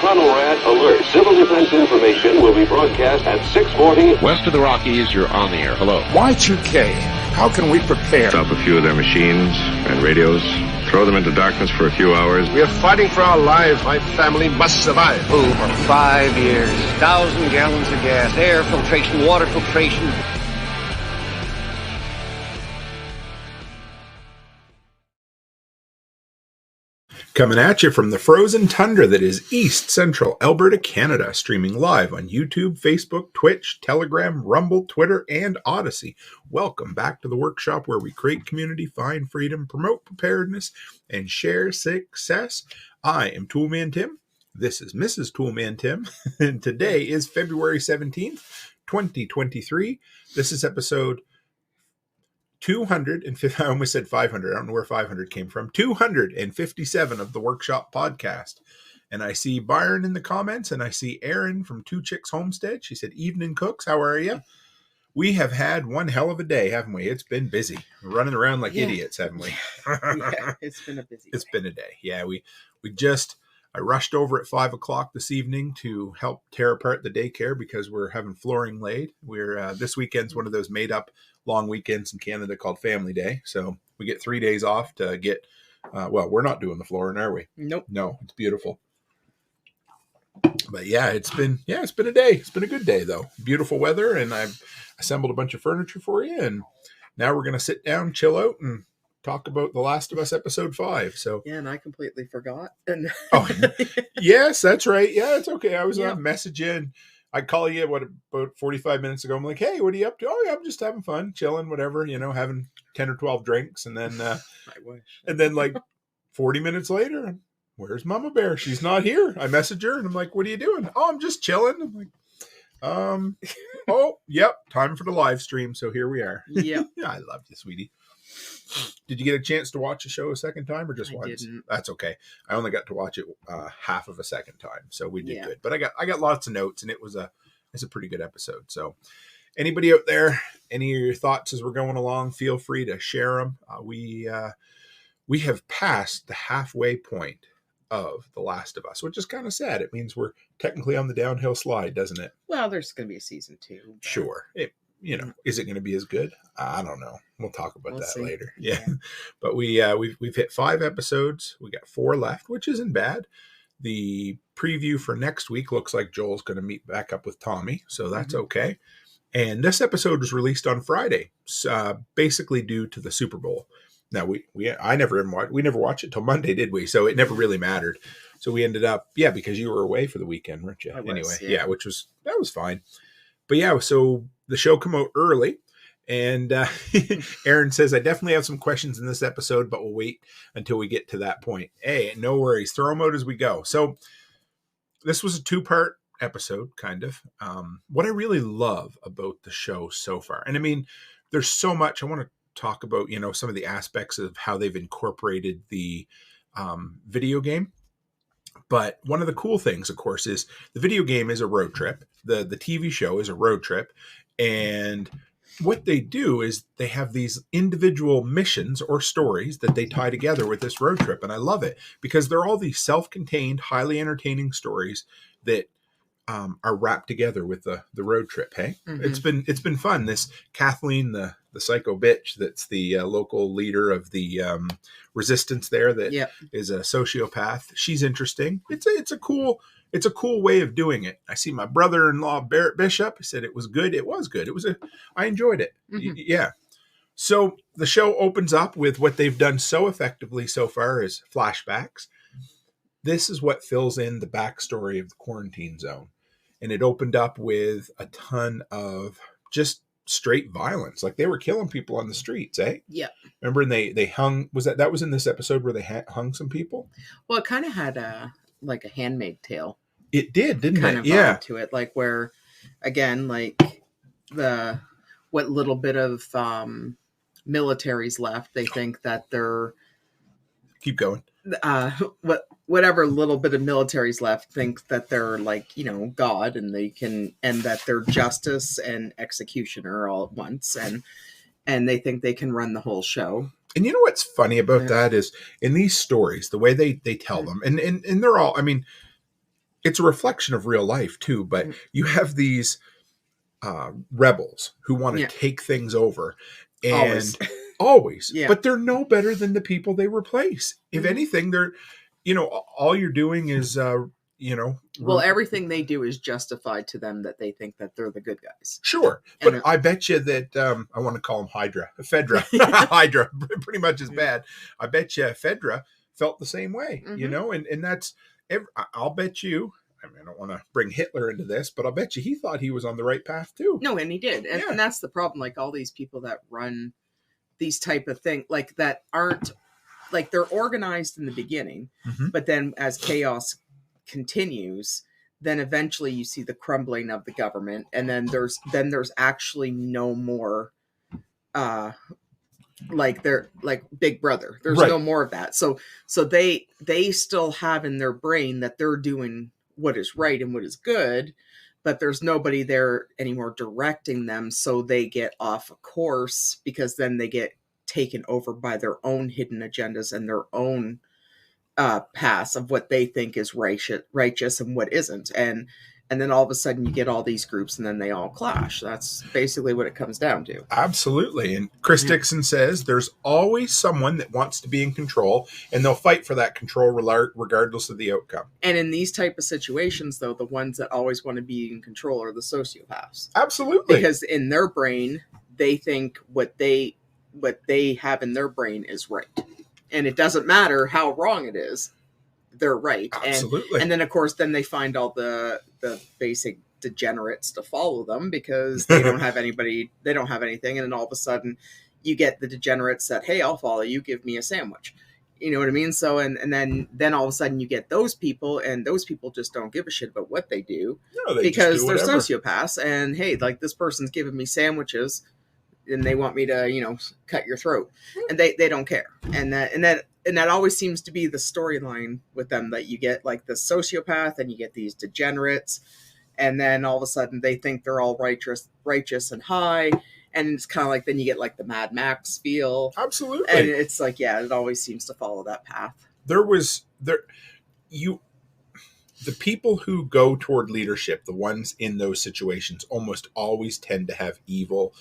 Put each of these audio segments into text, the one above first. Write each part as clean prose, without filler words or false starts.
Conelrad alert. Civil defense information will be broadcast at 6:40. West of the Rockies, you're on the air. Hello. Y2K, how can we prepare? Stop a few of their machines and radios. Throw them into darkness for a few hours. We are fighting for our lives. My family must survive. Over 5 years, 1,000 gallons of gas, air filtration, water filtration. Coming at you from the frozen tundra that is East Central Alberta, Canada, streaming live on YouTube, Facebook, Twitch, Telegram, Rumble, Twitter, and Odyssey. Welcome back to the workshop where we create community, find freedom, promote preparedness, and share success. I am Toolman Tim. This is Mrs Toolman Tim, and today is February 17th, 2023. This is episode 250, I almost said 500. I don't know where 500 came from. 257 of the Workshop podcast. And I see Byron in the comments, and I see Erin from Two Chicks Homestead. She said, "Evening cooks, how are you?" We have had one hell of a day, haven't we? It's been busy. We're running around like idiots, haven't we? Yeah, it's been a busy day. It's been a day. Yeah, I rushed over at 5 o'clock this evening to help tear apart the daycare because we're having flooring laid. This weekend's one of those made up long weekends in Canada called Family Day. So we get 3 days off to get, we're not doing the flooring, are we? Nope. No, it's beautiful. But yeah, it's been a day. It's been a good day though. Beautiful weather, and I've assembled a bunch of furniture for you. And now we're going to sit down, chill out, and talk about The Last of Us episode 5. So yeah, and I completely forgot. And yes, that's right. Yeah, it's okay. I was on messaging. I call you about 45 minutes ago. I'm like, "Hey, what are you up to?" "Oh, yeah, I'm just having fun, chilling, whatever, having 10 or 12 drinks." And then I wish. And then like 40 minutes later, "Where's Mama Bear? She's not here." I message her and I'm like, "What are you doing?" "Oh, I'm just chilling." I'm like, oh, yep, time for the live stream. So here we are. Yeah. I love you, sweetie. Did you get a chance to watch the show a second time or just once? Didn't. That's okay. I only got to watch it half of a second time, so we did good. But I got lots of notes, and it's a pretty good episode. So anybody out there, any of your thoughts as we're going along, feel free to share them. We have passed the halfway point of The Last of Us, which is kind of sad. It means we're technically on the downhill slide, doesn't it? Well, there's going to be a season 2. But... Sure. Is it going to be as good? I don't know. We'll talk about that later. Yeah. But we've hit 5 episodes. We got 4 left, which isn't bad. The preview for next week looks like Joel's going to meet back up with Tommy, so that's okay. And this episode was released on Friday, basically due to the Super Bowl. Now we never watched it till Monday, did we? So it never really mattered. So we ended up, because you were away for the weekend, weren't you? Anyway, that was fine. But so the show come out early, and Erin says, "I definitely have some questions in this episode, but we'll wait until we get to that point." Hey, no worries. Throw them out as we go. So this was a 2-part episode, kind of. What I really love about the show so far, and I mean, there's so much I want to talk about, some of the aspects of how they've incorporated the video game. But one of the cool things, of course, is the video game is a road trip. The TV show is a road trip. And what they do is they have these individual missions or stories that they tie together with this road trip. And I love it because they're all these self-contained, highly entertaining stories that are wrapped together with the road trip. Hey, it's been fun. This Kathleen, the psycho bitch that's the local leader of the resistance there that is a sociopath. She's interesting. It's a cool way of doing it. I see my brother-in-law Barrett Bishop said it was good. It was good. I enjoyed it. Yeah. So the show opens up with what they've done so effectively so far is flashbacks. This is what fills in the backstory of the quarantine zone. And it opened up with a ton of just straight violence. Like they were killing people on the streets, eh? Yeah. Remember, and they hung, that was in this episode where they hung some people? Well, it kind of had a Handmaid's Tale. It did, didn't kind it? Of yeah. To it, like where, again, like what little bit of military's left, they think that they're... Keep going. Whatever little bit of military's left think that they're God, and that they're justice and executioner all at once, and they think they can run the whole show. And you know what's funny about that is in these stories, the way they tell them, and they're all, I mean, it's a reflection of real life too. But you have these rebels who want to take things over, and always, but they're no better than the people they replace. If anything, they're, all you're doing is, well, everything they do is justified to them that they think that they're the good guys. Sure. But I bet you that, I want to call them Fedra, Hydra, pretty much as bad. I bet you Fedra felt the same way, and that's, I'll bet you, I mean, I don't want to bring Hitler into this, but I'll bet you he thought he was on the right path too. No, and he did. And that's the problem. Like all these people that run these type of things, like that aren't, like they're organized in the beginning, but then as chaos continues, then eventually you see the crumbling of the government. And then there's actually no more, like they're like Big Brother. There's no more of that. So they still have in their brain that they're doing what is right and what is good, but there's nobody there anymore directing them, so they get off a course because then they get taken over by their own hidden agendas and their own paths of what they think is righteous and what isn't, and then all of a sudden you get all these groups and then they all clash. That's basically what it comes down to. Absolutely. And Chris Dixon says there's always someone that wants to be in control, and they'll fight for that control regardless of the outcome. And in these type of situations, though, the ones that always want to be in control are the sociopaths. Absolutely. Because in their brain, they think what they have in their brain is right. And it doesn't matter how wrong it is. They're right. Absolutely. And then, of course, then they find all the basic degenerates to follow them because they don't have anybody, they don't have anything. And then all of a sudden you get the degenerates that, hey, I'll follow you, give me a sandwich. You know what I mean? So, and then all of a sudden you get those people, and those people just don't give a shit about what they do because they're sociopaths. And hey, like this person's giving me sandwiches and they want me to, cut your throat, and they don't care. And that always seems to be the storyline with them, that you get like the sociopath and you get these degenerates, and then all of a sudden they think they're all righteous and high. And it's kind of like, then you get like the Mad Max feel. Absolutely. And it's like, it always seems to follow that path. The people who go toward leadership, the ones in those situations, almost always tend to have evil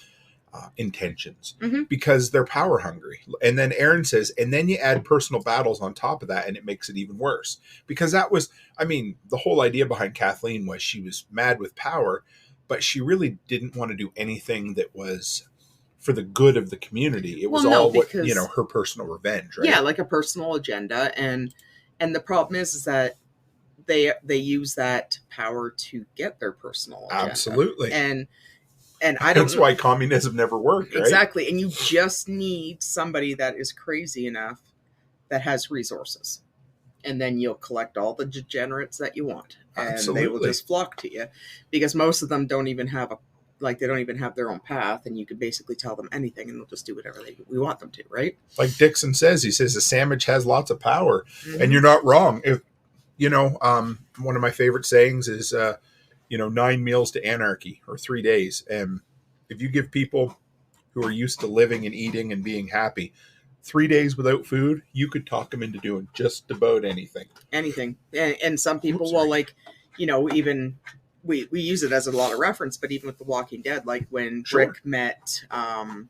intentions because they're power hungry. And then Aaron says, and then you add personal battles on top of that, and it makes it even worse. Because that was, the whole idea behind Kathleen was she was mad with power, but she really didn't want to do anything that was for the good of the community. It was her personal revenge, right? Yeah, like a personal agenda. And the problem is that they use that power to get their personal agenda. Absolutely. And I don't. That's why communism never worked, right? Exactly. And you just need somebody that is crazy enough that has resources. And then you'll collect all the degenerates that you want. And Absolutely. They will just flock to you. Because most of them don't even have they don't even have their own path, and you can basically tell them anything and they'll just do whatever we want them to, right? Like Dixon says, he says a sandwich has lots of power. And you're not wrong. If one of my favorite sayings is 9 meals to anarchy, or 3 days. And if you give people who are used to living and eating and being happy 3 days without food, you could talk them into doing just about anything. And some people even we use it as a lot of reference, but even with The Walking Dead, like when Rick met, I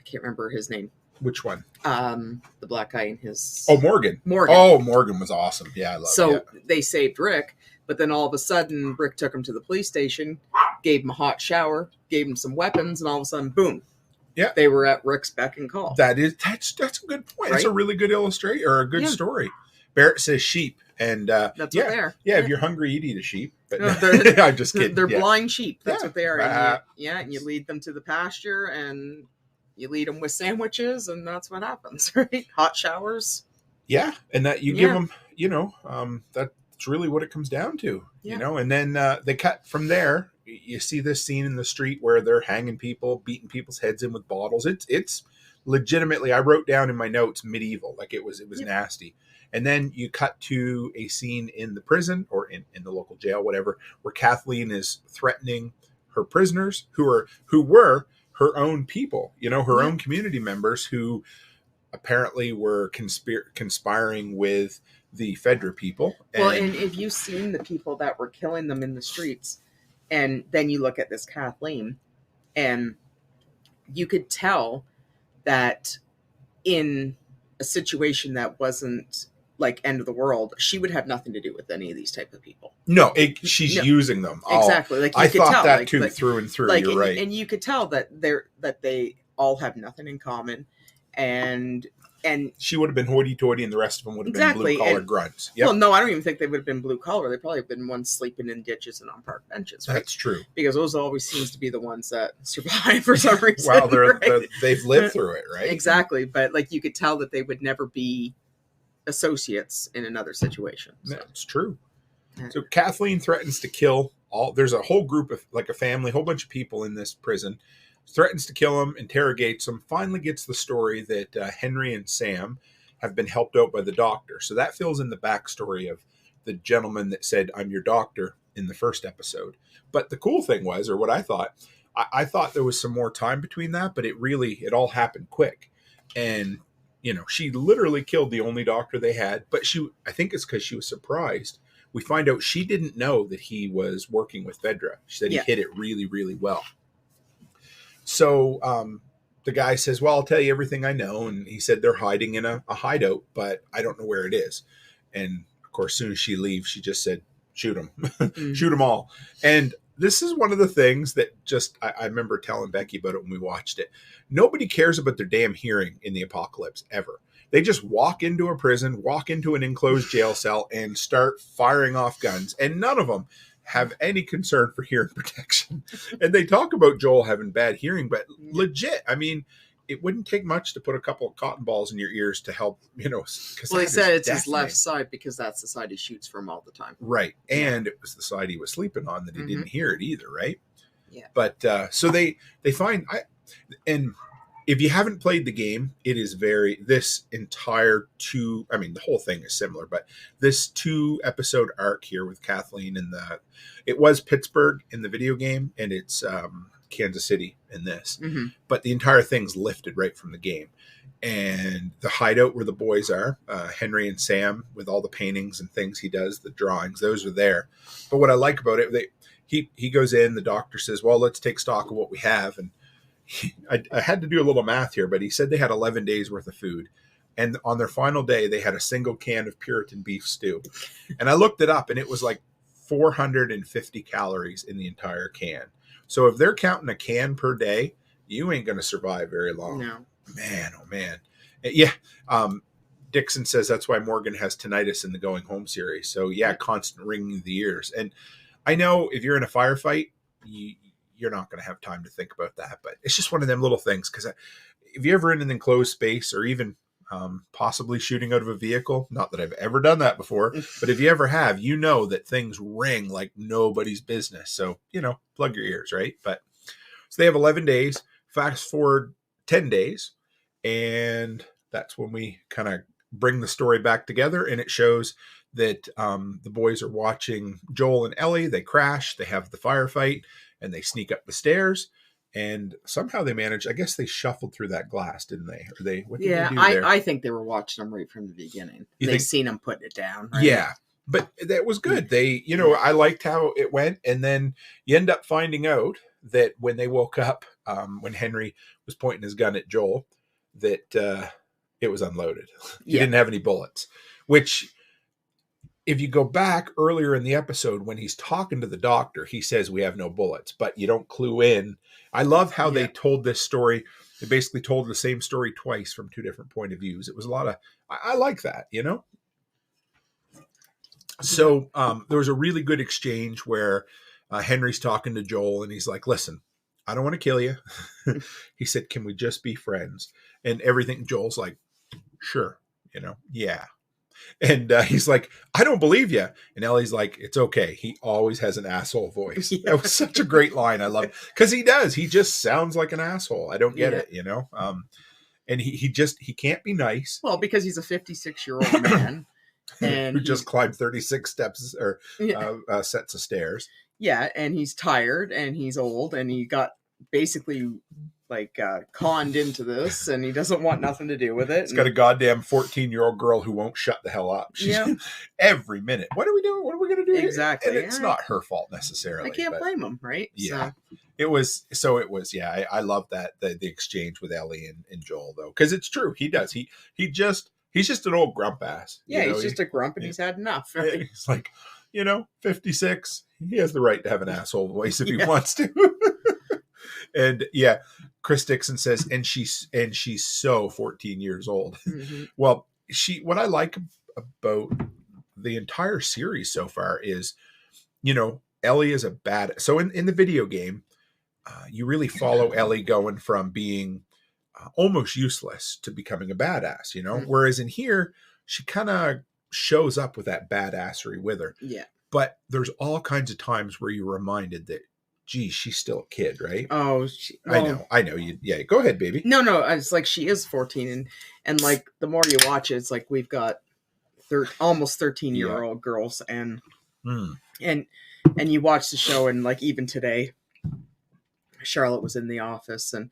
can't remember his name. Which one? The black guy in his... Oh, Morgan. Oh, Morgan was awesome. Yeah, I love it. So they saved Rick, but then all of a sudden, Rick took him to the police station, gave him a hot shower, gave him some weapons, and all of a sudden, boom. Yeah. They were at Rick's beck and call. That's a good point. Right? That's a really good illustration, or a good story. Barrett says sheep. And that's what they are. Yeah, if you're hungry, you'd eat a sheep. But no, I'm just kidding. They're blind sheep. That's what they are. And and you lead them to the pasture, and you lead them with sandwiches, and that's what happens, right? Hot showers. Yeah, and that you give them, that's really what it comes down to, And then they cut from there. You see this scene in the street where they're hanging people, beating people's heads in with bottles. It's legitimately, I wrote down in my notes, medieval. Like it was nasty. And then you cut to a scene in the prison, or in the local jail, whatever, where Kathleen is threatening her prisoners who were her own people, her own community members who apparently were conspiring with the Fedra people. And if you've seen the people that were killing them in the streets, and then you look at this Kathleen, and you could tell that in a situation that wasn't like end of the world, she would have nothing to do with any of these type of people. No, she's using them. Exactly. Like you I could thought tell, that too, through and through. You're right. And you could tell that they all have nothing in common, and she would have been hoity-toity, and the rest of them would have been blue-collar grunts. Yep. Well, no, I don't even think they would have been blue-collar. They probably have been ones sleeping in ditches and on park benches, right? That's true. Because those always seems to be the ones that survive for some reason. Well, right? they've lived through it, right? Exactly. But like you could tell that they would never be associates in another situation. So. That's true. So Kathleen threatens to kill there's a whole group of, like a family, a whole bunch of people in this prison, threatens to kill them, interrogates them, finally gets the story that Henry and Sam have been helped out by the doctor. So that fills in the backstory of the gentleman that said, I'm your doctor, in the first episode. But the cool thing was, or what I thought there was some more time between that, but it all happened quick. And, she literally killed the only doctor they had, but I think it's because she was surprised. We find out she didn't know that he was working with Fedra. She said he hid it really, really well. So the guy says, well, I'll tell you everything I know. And he said they're hiding in a hideout, but I don't know where it is. And, of course, as soon as she leaves, she just said, shoot them. Mm-hmm. Shoot them all. And this is one of the things that I remember telling Becky about it when we watched it. Nobody cares about their damn hearing in the apocalypse, ever. They just walk into a prison, walk into an enclosed jail cell, and start firing off guns. And none of them have any concern for hearing protection. And they talk about Joel having bad hearing, but legit, I mean, it wouldn't take much to put a couple of cotton balls in your ears to help, Well, they said it's his left side because that's the side he shoots from all the time. Right. And it was the side he was sleeping on that he didn't hear it either, right? Yeah. But so they find, and if you haven't played the game, it is this entire the whole thing is similar, but this 2-episode arc here with Kathleen it was Pittsburgh in the video game, and it's Kansas City in this. Mm-hmm. But the entire thing's lifted right from the game. And the hideout where the boys are, Henry and Sam, with all the paintings and things he does, the drawings, those are there. But what I like about it, he goes in, the doctor says, well, let's take stock of what we have. And I had to do a little math here, but he said they had 11 days worth of food. And on their final day, they had a single can of Puritan beef stew. And I looked it up, and it was like 450 calories in the entire can. So if they're counting a can per day, you ain't going to survive very long. No. Man, oh man. Yeah. Dixon says that's why Morgan has tinnitus in the Going Home series. So yeah, constant ringing of the ears. And I know if you're in a firefight, you're not going to have time to think about that. But it's just one of them little things. Because if you're ever in an enclosed space, or even possibly shooting out of a vehicle, not that I've ever done that before, but if you ever have, that things ring like nobody's business. So, plug your ears, right? But so they have 11 days, fast forward 10 days. And that's when we kind of bring the story back together. And it shows that the boys are watching Joel and Ellie. They crash, they have the firefight, and they sneak up the stairs. And somehow they managed, I guess they shuffled through that glass, didn't they? What did they do there? I think they were watching them right from the beginning. They seen them putting it down. Right? Yeah, but that was good. They, I liked how it went. And then you end up finding out that when they woke up, when Henry was pointing his gun at Joel, that it was unloaded. He didn't have any bullets, which... If you go back earlier in the episode, when he's talking to the doctor, he says we have no bullets, but you don't clue in. I love how they told this story. They basically told the same story twice from 2 different point of views. It was a lot of, I like that, So there was a really good exchange where Henry's talking to Joel, and he's like, listen, I don't want to kill you. He said, can we just be friends? And everything, Joel's like, sure, yeah. And he's like, I don't believe you. And Ellie's like, it's okay. He always has an asshole voice. Yeah. That was such a great line. I love it. Because he does. He just sounds like an asshole. I don't get it, And he can't be nice. Well, because he's a 56-year-old man. And who just climbed 36 steps or sets of stairs. Yeah, and he's tired, and he's old, and he got basically conned into this, and he doesn't want nothing to do with it. He's got a goddamn 14-year-old girl who won't shut the hell up. She's every minute. What are we doing? What are we going to do? Exactly. And it's not her fault necessarily. I can't blame him, right? Yeah. It was. I love that the exchange with Ellie and Joel though, because it's true. He does. He's just an old grump ass. Yeah, he's just a grump, and he's had enough. Right? He's like, 56. He has the right to have an asshole voice if he wants to. And Chris Dixon says, and she's so 14 years old. Mm-hmm. Well, what I like about the entire series so far is, Ellie is a bad. So in the video game, you really follow Ellie going from being almost useless to becoming a badass, Mm-hmm. Whereas in here, she kind of shows up with that badassery with her. Yeah. But there's all kinds of times where you're reminded that, geez, she's still a kid, right? Oh, I know. Yeah, go ahead, baby. No, it's like she is 14, and like the more you watch it, it's like we've got almost 13-year-old girls, and you watch the show, and like even today, Charlotte was in the office, and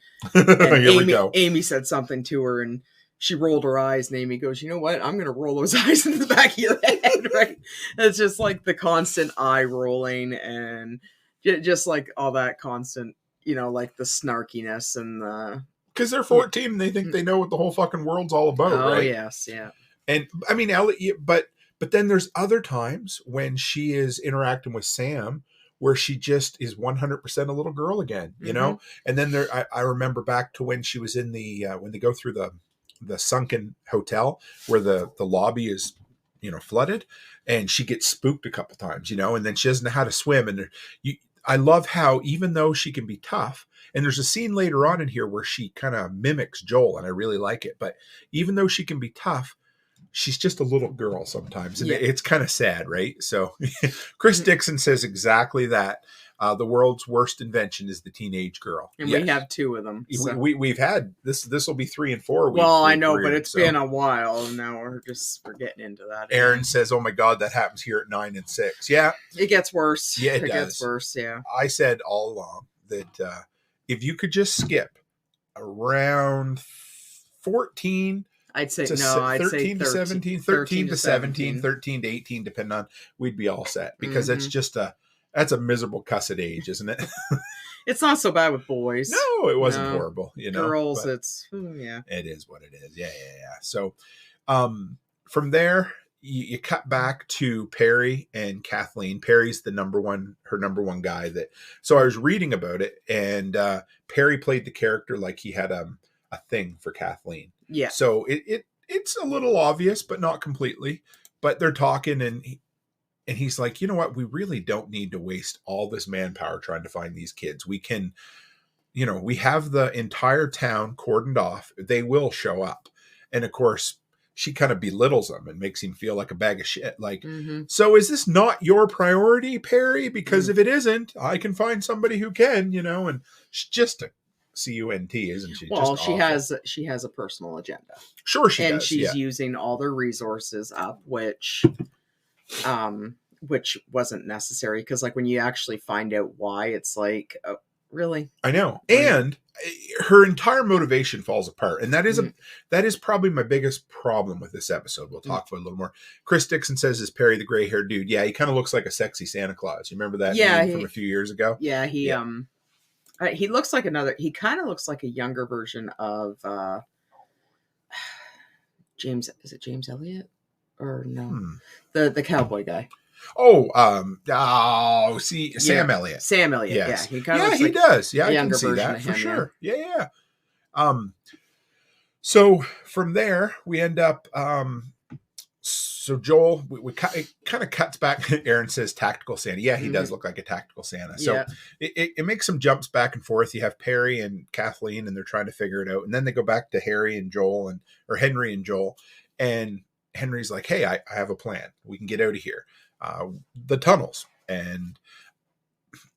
Amy said something to her, and she rolled her eyes, and Amy goes, "You know what? I'm going to roll those eyes into the back of your head," right? It's just like the constant eye rolling, and just like all that constant, like the snarkiness and the... Because they're 14 and they think they know what the whole fucking world's all about, right? Oh, yes, yeah. And, I mean, Ellie, but then there's other times when she is interacting with Sam where she just is 100% a little girl again, know? And then I remember back to when she was in the... when they go through the sunken hotel where the lobby is, flooded, and she gets spooked a couple times, and then she doesn't know how to swim. And I love how, even though she can be tough, and there's a scene later on in here where she kind of mimics Joel, and I really like it. But even though she can be tough, she's just a little girl sometimes. And it's kind of sad, right? So Chris Dixon says exactly that. The world's worst invention is the teenage girl. And we have two of them. So. We've had this. This will be 3 and 4. Well, I know, but it's been a while, and now we're getting into that. Aaron says, "Oh my God, that happens here at 9 and 6." Yeah, it gets worse. Yeah, it gets worse. Yeah, I said all along that if you could just skip around 14. I'd say 13 to 17, 13 to 17, 13 to 18, depending on, we'd be all set, because that's a miserable cussed age, isn't it? It's not so bad with boys. No, it wasn't horrible. Girls, it is what it is. Yeah. So, from there, you cut back to Perry and Kathleen. Perry's her number one guy. So I was reading about it, and Perry played the character like he had a thing for Kathleen. Yeah. So it's a little obvious, but not completely. But they're talking, and he's like, you know what? We really don't need to waste all this manpower trying to find these kids. We can, we have the entire town cordoned off. They will show up. And of course, she kind of belittles him and makes him feel like a bag of shit. Like, so is this not your priority, Perry? Because if it isn't, I can find somebody who can, and she's just a cunt, isn't she? Well, just she has a personal agenda. Sure, she does. And she's using all their resources up, which wasn't necessary, because like when you actually find out why, it's like, oh, really? I know. And her entire motivation falls apart, and that is probably my biggest problem with this episode. We'll talk about it a little more. Chris Dixon says, "Is Perry the gray-haired dude?" Yeah, he kind of looks like a sexy Santa Claus. You remember that meme from a few years ago? Yeah, he looks like he kind of looks like a younger version of James. Is it James Elliott or no? The cowboy guy. Sam Elliott. Sam Elliott. Yes. Yeah, he kind of looks he like does. Yeah, a I younger can see version that of for him, sure. Yeah. So from there we end up. So Joel, it kind of cuts back. Aaron says tactical Santa. Yeah, he does look like a tactical Santa. So it makes some jumps back and forth. You have Perry and Kathleen, and they're trying to figure it out. And then they go back to Henry and Joel. And Henry's like, "Hey, I have a plan. We can get out of here. The tunnels." And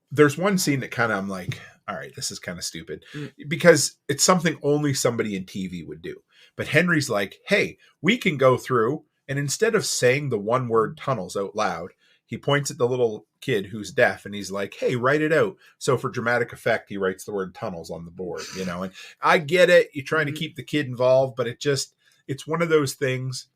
there's one scene that kind of, I'm like, all right, this is kind of stupid, because it's something only somebody in TV would do. But Henry's like, "Hey, we can go through." And instead of saying the one word tunnels out loud, he points at the little kid who's deaf and he's like, hey, write it out. So for dramatic effect, he writes the word tunnels on the board, you know, and I get it. You're trying to keep the kid involved, but it's one of those things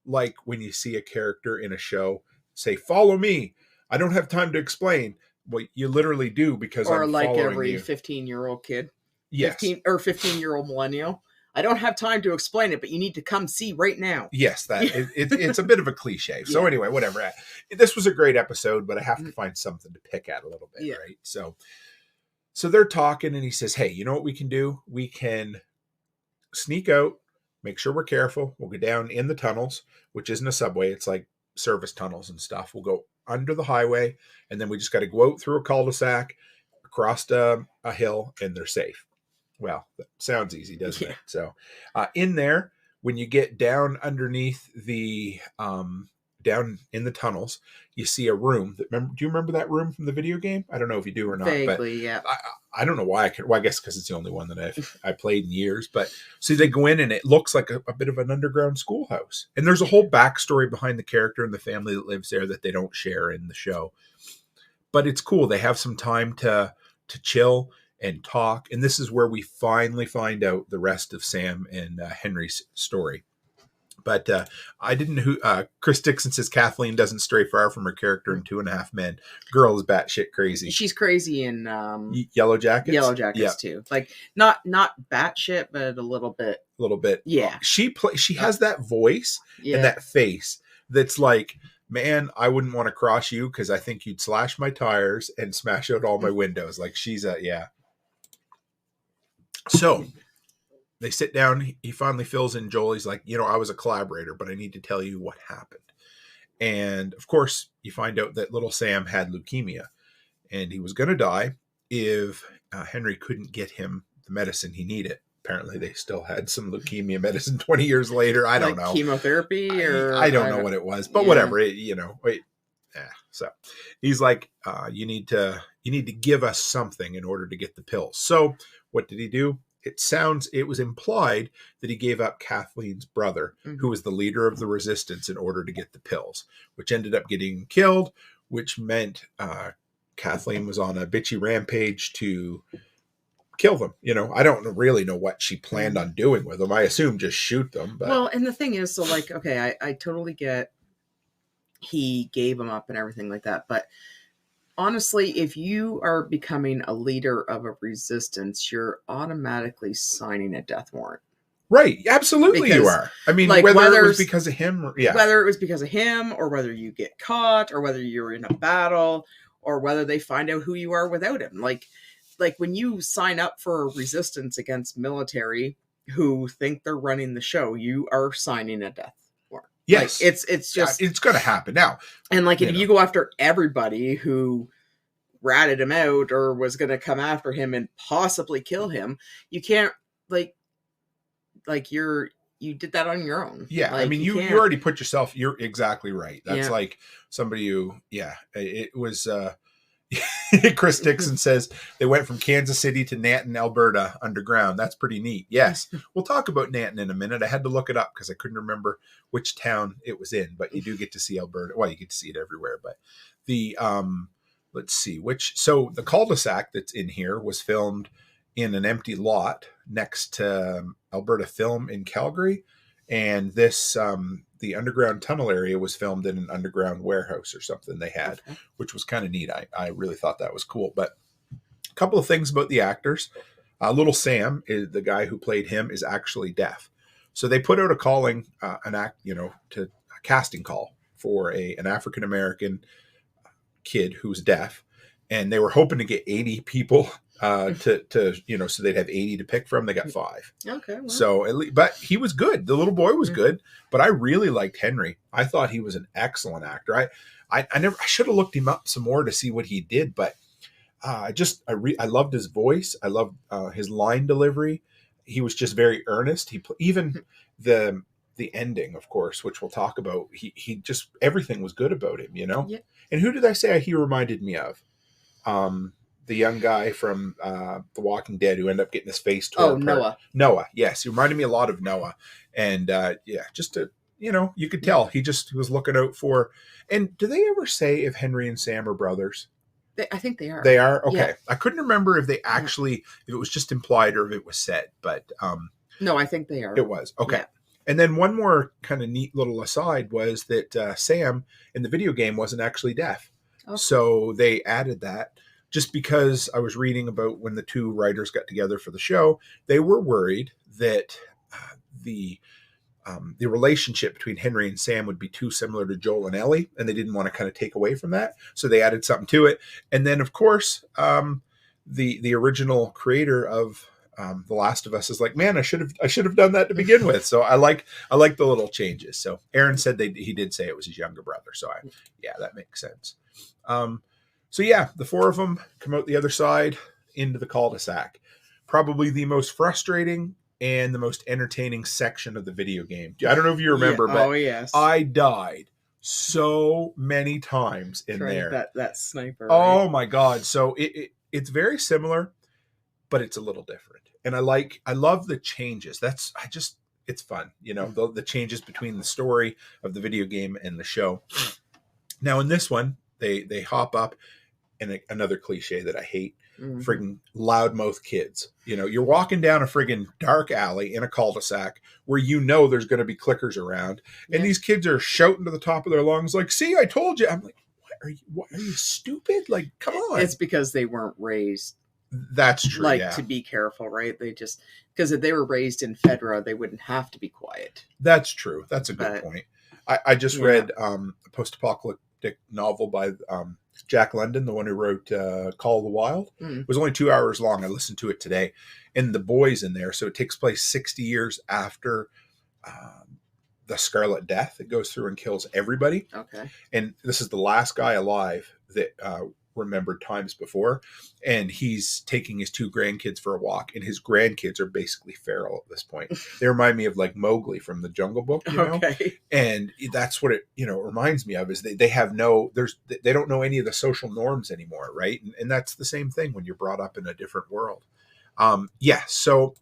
like when you see a character in a show say, follow me. I don't have time to explain. Well, you literally do because or I'm like following every you. 15-year-old kid. Yes. 15-year-old millennial. I don't have time to explain it, but you need to come see right now. Yes, it's a bit of a cliche. So anyway, whatever. This was a great episode, but I have to find something to pick at a little bit, right? So they're talking, and he says, hey, you know what we can do? We can sneak out, make sure we're careful. We'll go down in the tunnels, which isn't a subway. It's like service tunnels and stuff. We'll go under the highway, and then we just got to go out through a cul-de-sac, across a hill, and they're safe. Well, that sounds easy, doesn't it? So in there, when you get down underneath the, down in the tunnels, you see a room. Do you remember that room from the video game? I don't know if you do or not. Vaguely, but yeah. I don't know why I could. Well, I guess because it's the only one that I played in years. But see, they go in and it looks like a bit of an underground schoolhouse. And there's a whole backstory behind the character and the family that lives there that they don't share in the show. But it's cool. They have some time to chill and talk. And this is where we finally find out the rest of Sam and Henry's story. But I didn't. Chris Dixon says Kathleen doesn't stray far from her character in 2.5 Men. Girl is batshit crazy. She's crazy in Yellow Jackets. Yellow Jackets too. Like not batshit, but a little bit. A little bit. Yeah. She has that voice and that face that's like, man, I wouldn't want to cross you because I think you'd slash my tires and smash out all my windows. Like she's So they sit down. He finally fills in Joel. He's like, I was a collaborator, but I need to tell you what happened. And of course, you find out that little Sam had leukemia and he was going to die if Henry couldn't get him the medicine he needed. Apparently, they still had some leukemia medicine 20 years later. I don't know. Chemotherapy or I don't know what it was, but whatever. So he's like, you need to give us something in order to get the pills. So what did he do? It was implied that he gave up Kathleen's brother, who was the leader of the resistance, in order to get the pills, which ended up getting killed, which meant Kathleen was on a bitchy rampage to kill them. I don't really know what she planned on doing with them. I assume just shoot them. But well, and the thing is, so like, okay, I totally get he gave them up and everything like that, but honestly, if you are becoming a leader of a resistance, you're automatically signing a death warrant. Right. Absolutely. Because, you are. I mean, like, whether it was because of him whether it was because of him or whether you get caught or whether you're in a battle or whether they find out who you are without him. Like when you sign up for a resistance against military who think they're running the show, you are signing a death warrant. Yes. Like, it's just it's going to happen now. And like if you go after everybody who ratted him out or was going to come after him and possibly kill him, you can't like you did that on your own. Yeah. Like, I mean, you already put yourself, you're exactly right. That's like somebody who, it was, Chris Dixon says they went from Kansas City to Nanton, Alberta underground. That's pretty neat. Yes. We'll talk about Nanton in a minute. I had to look it up because I couldn't remember which town it was in, but you do get to see Alberta. Well, you get to see it everywhere, but the, let's see so the cul-de-sac that's in here was filmed in an empty lot next to Alberta Film in Calgary. And this, the underground tunnel area was filmed in an underground warehouse or something they had, which was kind of neat. I really thought that was cool. But a couple of things about the actors. Little Sam, is the guy who played him, is actually deaf. So they put out a calling, to a casting call for an African-American kid who's deaf. And they were hoping to get 80 people so they'd have 80 to pick from. They got 5. Okay. Well. So, but he was good. The little boy was good, but I really liked Henry. I thought he was an excellent actor. I should have looked him up some more to see what he did, but I loved his voice. I loved his line delivery. He was just very earnest. Even the ending, of course, which we'll talk about. He just, everything was good about him, Yeah. And who did I say he reminded me of? The young guy from The Walking Dead who ended up getting his face torn apart. Noah. Noah, yes. He reminded me a lot of Noah. And just a you know, you could tell he was looking out for. And do they ever say if Henry and Sam are brothers? I think they are. They are? Okay. Yeah. I couldn't remember if they actually, if it was just implied or if it was said, but no, I think they are. It was. Okay. Yeah. And then one more kind of neat little aside was that Sam in the video game wasn't actually deaf. Okay. So they added that just because I was reading about when the two writers got together for the show, they were worried that the relationship between Henry and Sam would be too similar to Joel and Ellie, and they didn't want to kind of take away from that. So they added something to it. And then, of course, the original creator of The Last of Us is like, man, I should have done that to begin with. So I like the little changes. So Aaron said he did say it was his younger brother. So that makes sense. So yeah, the four of them come out the other side into the cul-de-sac. Probably the most frustrating and the most entertaining section of the video game. I don't know if you remember, but yes. I died so many times in there. That sniper. Oh my God. So it's very similar, but it's a little different. And I love the changes. It's fun, you know, the changes between the story of the video game and the show. Now in this one, they hop up, and another cliche that I hate, friggin' loudmouth kids. You know, you're walking down a friggin' dark alley in a cul-de-sac where you know there's going to be clickers around, and these kids are shouting to the top of their lungs like, "See, I told you." I'm like, what are you stupid? Like, come on. It's because they weren't raised. That's true. To be careful, right? They just, because if they were raised in Fedra, they wouldn't have to be quiet. That's true. That's a good point. I just read a post-apocalyptic novel by Jack London, the one who wrote Call of the Wild. It was only 2 hours long. I listened to it today. And the boy's in there. So it takes place 60 years after the Scarlet Death. It goes through and kills everybody. Okay. And this is the last guy alive that remembered times before. And he's taking his two grandkids for a walk. And his grandkids are basically feral at this point. They remind me of like Mowgli from the Jungle Book, you know? Okay. And that's what it, reminds me of is they don't know any of the social norms anymore, right? And that's the same thing when you're brought up in a different world. So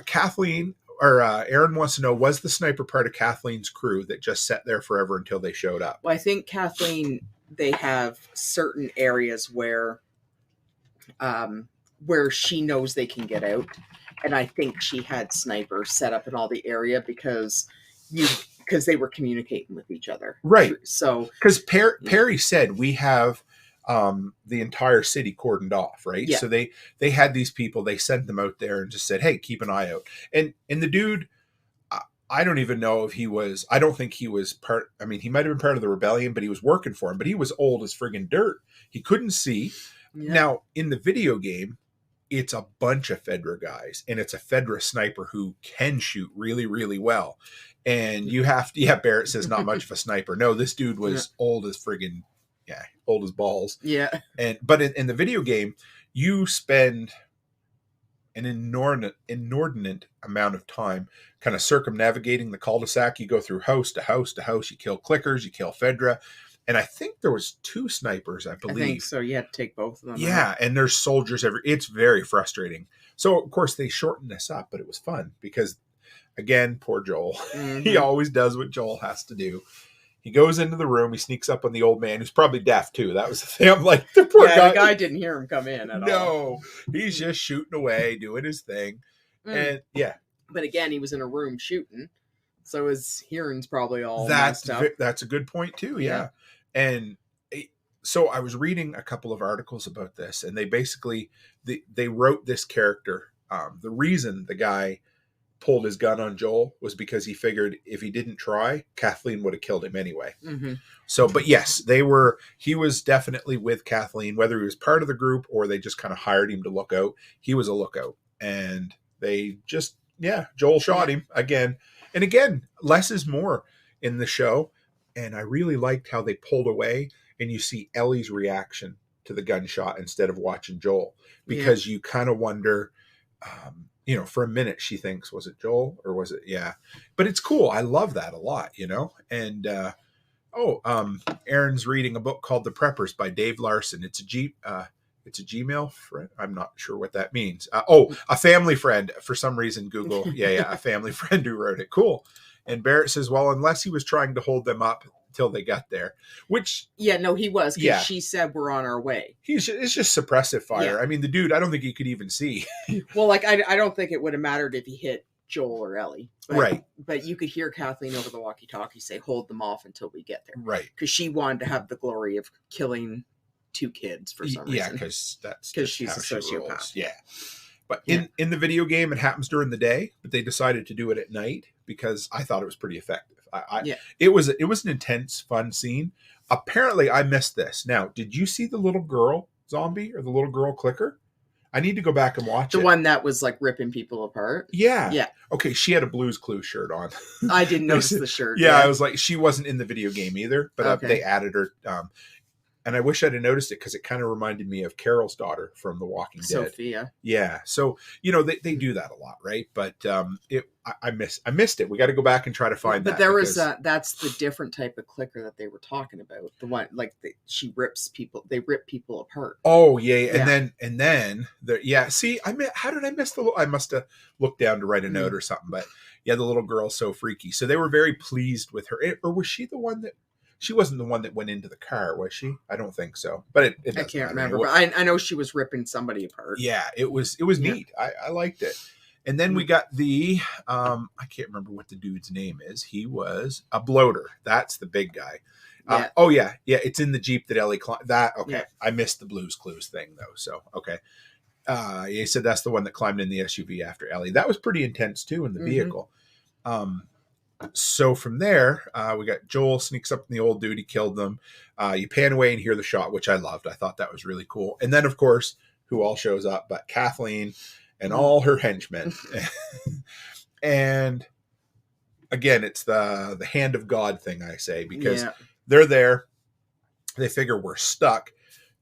Kathleen or Aaron wants to know, was the sniper part of Kathleen's crew that just sat there forever until they showed up? Well, I think Kathleen, they have certain areas where she knows they can get out. And I think she had snipers set up in all the area because they were communicating with each other. Right. So, because Perry said we have the entire city cordoned off, right? Yeah. So they had these people, they sent them out there and just said, hey, keep an eye out. And the dude, I don't even know if I don't think he was he might have been part of the rebellion, but he was working for him, but he was old as friggin' dirt. He couldn't see. Yeah. Now, in the video game, it's a bunch of Fedra guys, and it's a Fedra sniper who can shoot really, really well. And you have to, Barrett says not much of a sniper. No, this dude was old as friggin', old as balls. Yeah. But in the video game, you spend an inordinate amount of time kind of circumnavigating the cul-de-sac. You go through house to house to house. You kill clickers, you kill Fedra. And I think there was 2 snipers, I believe. I think so. You had to take both of them. Yeah, out. And there's soldiers it's very frustrating. So, of course, they shortened this up, but it was fun because, again, poor Joel. Mm-hmm. He always does what Joel has to do. He goes into the room. He sneaks up on the old man, who's probably deaf, too. That was the thing. I'm like, the poor guy. The guy didn't hear him come in at all. No, he's just shooting away, doing his thing. And, But, again, he was in a room shooting, so his hearing's probably all messed up. That's a good point, too, yeah. And so I was reading a couple of articles about this, and they basically, they wrote this character. The reason the guy pulled his gun on Joel was because he figured if he didn't try, Kathleen would have killed him anyway. Mm-hmm. So, but yes, he was definitely with Kathleen, whether he was part of the group or they just kind of hired him to look out. He was a lookout, and they just, Joel shot him again. And again, less is more in the show. And I really liked how they pulled away and you see Ellie's reaction to the gunshot instead of watching Joel, because you kind of wonder, for a minute she thinks, was it Joel or was it? Yeah. But it's cool. I love that a lot, and, Aaron's reading a book called The Preppers by Dave Larson. It's a Gmail friend. I'm not sure what that means. A family friend for some reason, Google. A family friend who wrote it. Cool. And Barrett says, well, unless he was trying to hold them up till they got there, which yeah, no, he was, because Yeah. she said we're on our way. it's just suppressive fire. Yeah. I mean, the dude, I don't think he could even see. Well, like I don't think it would have mattered if he hit Joel or Ellie, but, Right. But you could hear Kathleen over the walkie-talkie say, "Hold them off until we get there," Right. because she wanted to have the glory of killing 2 kids for some reason. Yeah, because she's how a she sociopath. rolls. Yeah. But Yeah. in the video game, it happens during the day, but they decided to do it at night because I thought it was pretty effective. Yeah. It was an intense, fun scene. Apparently, I missed this. Now, did you see the little girl zombie or the little girl clicker? I need to go back and watch The it. one that was like ripping people apart. Yeah. Yeah. Okay, she had a Blue's Clues shirt on. I didn't notice the shirt. Yeah, I was like, she wasn't in the video game either, but Okay. they added her. And I wish I'd have noticed it because it kind of reminded me of Carol's daughter from The Walking Dead. Sophia. Yeah, so they do that a lot, right? But I missed it. We got to go back and try to find that. But there was that's the different type of clicker that they were talking about. The one like she rips people. They rip people apart. Oh yeah, and then See, how did I miss I must have looked down to write a note or something. But yeah, the little girl's so freaky. So they were very pleased with her. Or was she the one that? She wasn't the one that went into the car, was she? I don't think so. But it I can't matter. remember. But I know she was ripping somebody apart. Yeah, it was neat. I liked it. And then we got the I can't remember what the dude's name is. He was a bloater. That's the big guy. Yeah. Yeah. It's in the Jeep that Ellie climbed. Okay. Yeah. I missed the Blues Clues thing though. So okay. He said that's the one that climbed in the SUV after Ellie. That was pretty intense too in the vehicle. So from there, we got Joel sneaks up in the old dude. He killed them. You pan away and hear the shot, which I loved. I thought that was really cool. And then, of course, who all shows up but Kathleen and all her henchmen. And again, it's the hand of God thing, I say, because they're there. They figure we're stuck.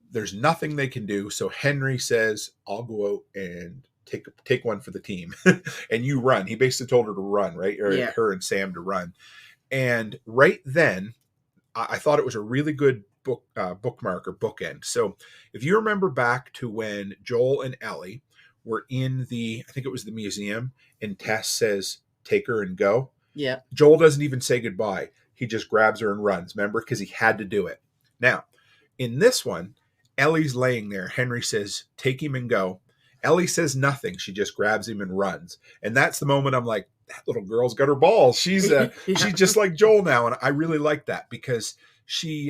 There's nothing they can do. So Henry says, I'll go out and take one for the team and you run. He basically told her to run, right? Or her and Sam to run. And right then I thought it was a really good bookmark or bookend. So if you remember back to when Joel and Ellie were in I think it was the museum, and Tess says, take her and go. Yeah. Joel doesn't even say goodbye. He just grabs her and runs, remember? Because he had to do it. Now, in this one, Ellie's laying there. Henry says, take him and go. Ellie says nothing. She just grabs him and runs. And that's the moment I'm like, that little girl's got her balls. She's she's just like Joel now. And I really like that because she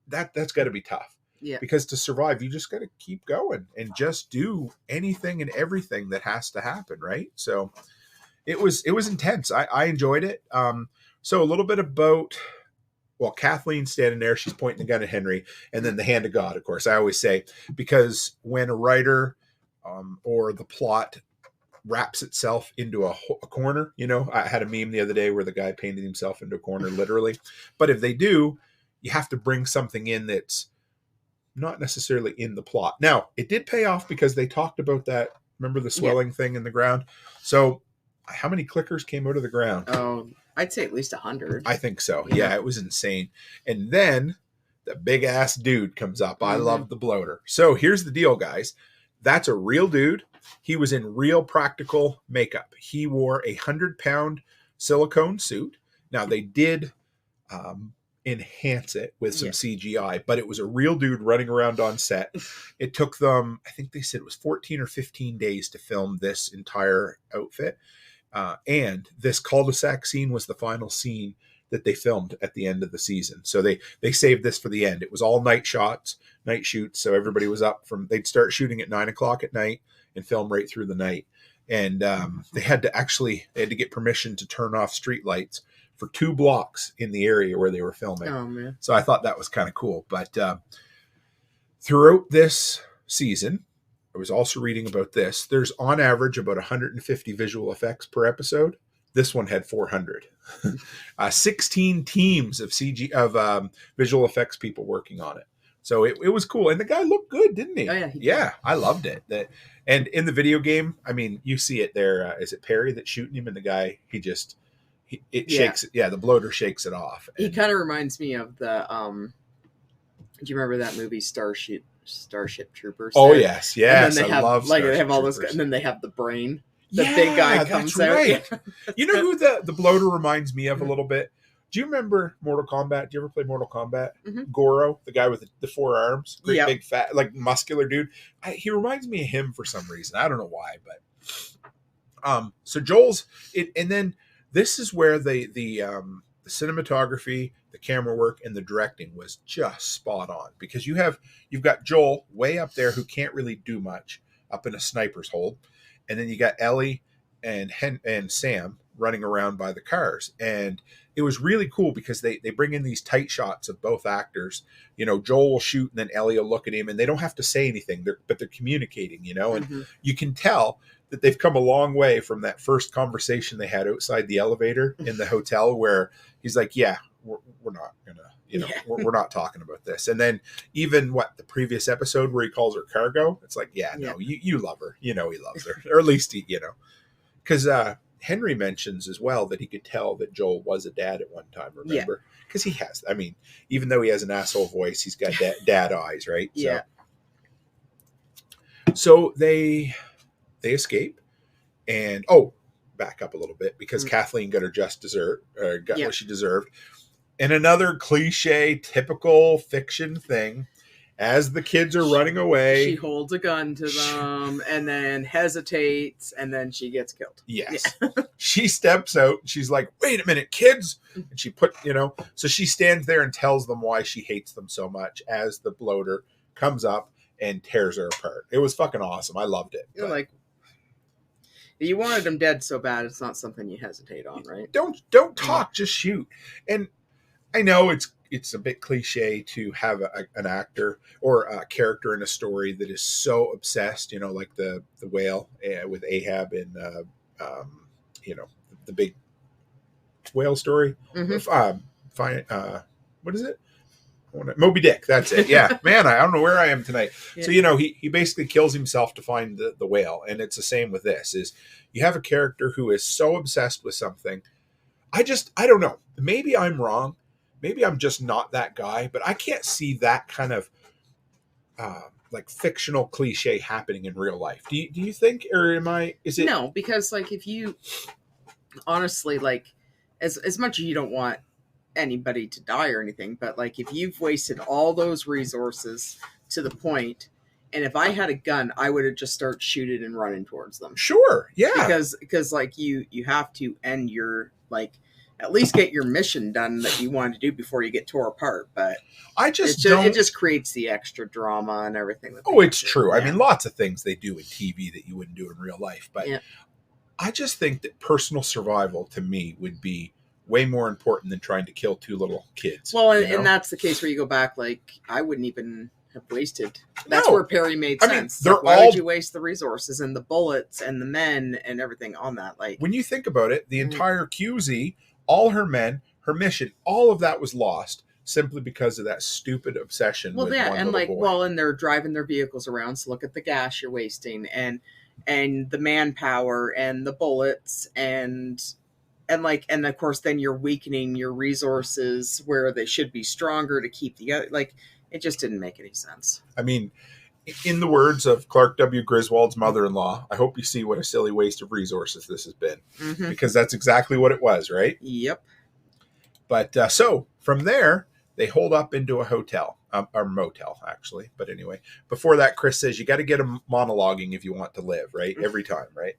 that's got to be tough. Yeah. Because to survive, you just got to keep going and just do anything and everything that has to happen, right? So it was intense. I enjoyed it. So a little bit about Kathleen's standing there, she's pointing the gun at Henry, and then the hand of God, of course. I always say, because when a writer or the plot wraps itself into a corner, I had a meme the other day where the guy painted himself into a corner, literally. But if they do, you have to bring something in that's not necessarily in the plot. Now, it did pay off because they talked about that. Remember the swelling thing in the ground? So how many clickers came out of the ground? Oh, I'd say at least 100. I think so. Yeah, it was insane. And then the big ass dude comes up. I love the bloater. So here's the deal, guys. That's a real dude. He was in real practical makeup. He wore a 100-pound silicone suit. Now they did enhance it with some CGI, but it was a real dude running around on set. It took them, I think they said it was 14 or 15 days to film this entire outfit. And this cul-de-sac scene was the final scene that they filmed at the end of the season. So they saved this for the end. It was all night shoots. So everybody was up they'd start shooting at 9:00 at night and film right through the night. And they had to get permission to turn off street lights for 2 blocks in the area where they were filming. Oh, man. So I thought that was kind of cool. But throughout this season, I was also reading about this. There's on average about 150 visual effects per episode. This one had 400. 16 teams of visual effects people working on it. So it was cool. And the guy looked good, didn't he? Oh, yeah. Yeah, I loved it. And in the video game, I mean, you see it there. Is it Perry that's shooting him? And the guy, shakes it. Yeah, the bloater shakes it off. He kind of reminds me of the, do you remember that movie Starship Troopers? Oh, yes. And then they I love they have all Troopers. those, and then they have the brain. the big guy comes out. Right. You know who the bloater reminds me of a little bit? Do you remember Mortal Kombat? Do you ever play Mortal Kombat? Goro, the guy with the 4 arms, great big fat, like muscular dude. He reminds me of him for some reason. I don't know why, but so Joel's it, and then this is where the cinematography, the camera work, and the directing was just spot on, because you've got Joel way up there who can't really do much up in a sniper's hole, and then you got Ellie and Sam running around by the cars. And it was really cool because they bring in these tight shots of both actors. You know, Joel will shoot and then Ellie will look at him, and they don't have to say anything, but they're communicating, you know, and you can tell that they've come a long way from that first conversation they had outside the elevator in the hotel, where he's like, yeah, we're not gonna, you know, we're not talking about this. And then even the previous episode where he calls her cargo, it's like, you love her, you know, he loves her, or at least he, you know, because Henry mentions as well that he could tell that Joel was a dad at one time, remember? Because he has, I mean, even though he has an asshole voice, he's got dad eyes, right? Yeah. So they escape, and back up a little bit, because Kathleen got her just dessert, or got what she deserved. And another cliche, typical fiction thing, as the kids are running away, she holds a gun to them and then hesitates, and then she gets killed. Yes. She steps out. She's like, wait a minute, kids. And she so she stands there and tells them why she hates them so much, as the bloater comes up and tears her apart. It was fucking awesome. I loved it. You're like, you wanted them dead so bad, it's not something you hesitate on, right? Don't talk, just shoot. And I know it's a bit cliche to have an actor or a character in a story that is so obsessed, you know, like the whale with Ahab and you know, the big whale story. What is it? Moby Dick. That's it. Yeah, man, I don't know where I am tonight. Yeah. So, you know, he basically kills himself to find the whale, and it's the same with this. Is you have a character who is so obsessed with something. I don't know. Maybe I'm wrong. Maybe I'm just not that guy, but I can't see that kind of like fictional cliche happening in real life. Do you think, or is it? No, because like, if you honestly, like, as much as you don't want anybody to die or anything, but like, if you've wasted all those resources to the point, and if I had a gun, I would have just started shooting and running towards them. Sure. Yeah. Because like, you have to end your, like, at least get your mission done that you wanted to do before you get tore apart. But it just creates the extra drama and everything. It's true. Yeah. I mean, lots of things they do in TV that you wouldn't do in real life. But I just think that personal survival to me would be way more important than trying to kill 2 little kids. Well, and that's the case where you go back, like, I wouldn't even have wasted. That's where Perry made sense. Mean, like, why would you waste the resources and the bullets and the men and everything on that? Like, when you think about it, the entire QZ, all her men, her mission, all of that was lost simply because of that stupid obsession. Well, with yeah, one and like, boy. And they're driving their vehicles around. So look at the gas you're wasting, and the manpower and the bullets and of course then you're weakening your resources where they should be stronger to keep the other. Like, it just didn't make any sense. I mean, in the words of Clark W. Griswold's mother-in-law, I hope you see what a silly waste of resources this has been. Because that's exactly what it was, right? Yep. But so from there, they hold up into a hotel, or motel, actually. But anyway, before that, Chris says, you got to get a monologuing if you want to live, right? Every time, right?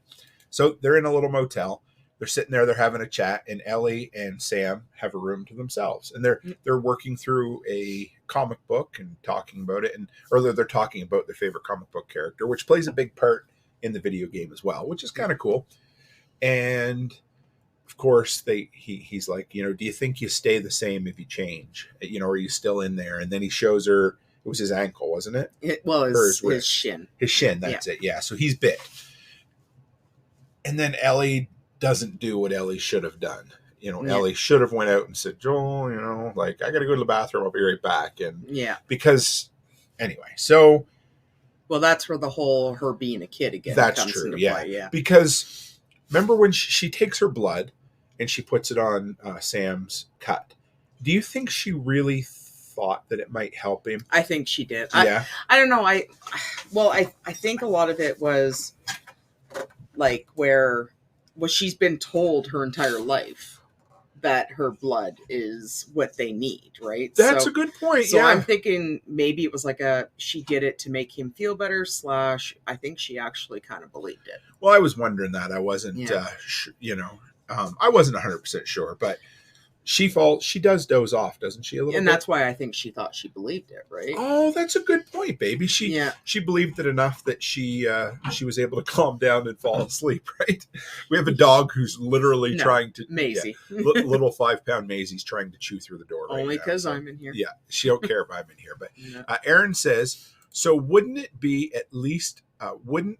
So they're in a little motel. They're sitting there, they're having a chat, and Ellie and Sam have a room to themselves. And they're working through a comic book and talking about it. Or they're talking about their favorite comic book character, which plays a big part in the video game as well, which is kind of cool. And of course, he's like, you know, do you think you stay the same if you change? You know, are you still in there? And then he shows her, it was his ankle, wasn't it? His shin. His shin, that's it. Yeah, so he's bit. And then Ellie doesn't do what Ellie should have done. You know, Ellie should have went out and said, Joel, you know, like, I got to go to the bathroom. I'll be right back. And because anyway, so. Well, that's where the whole her being a kid again that's comes true, into play. Yeah. Because remember when she takes her blood and she puts it on Sam's cut. Do you think she really thought that it might help him? I think she did. Yeah. I don't know. I think a lot of it was like she's been told her entire life that her blood is what they need, right? That's a good point. So yeah. I'm thinking maybe it was like she did it to make him feel better / I think she actually kind of believed it. Well, I was wondering that. I wasn't, I wasn't 100% sure, but she does doze off, doesn't she? A little and bit? That's why I think she thought she believed it, right? Oh, that's a good point, baby. She believed it enough that she was able to calm down and fall asleep, right? We have a dog who's literally trying to Maisie, little 5-pound Maisie's trying to chew through the door. Only because I'm in here. Yeah, she don't care if I'm in here. But Aaron says, so wouldn't it be at least wouldn't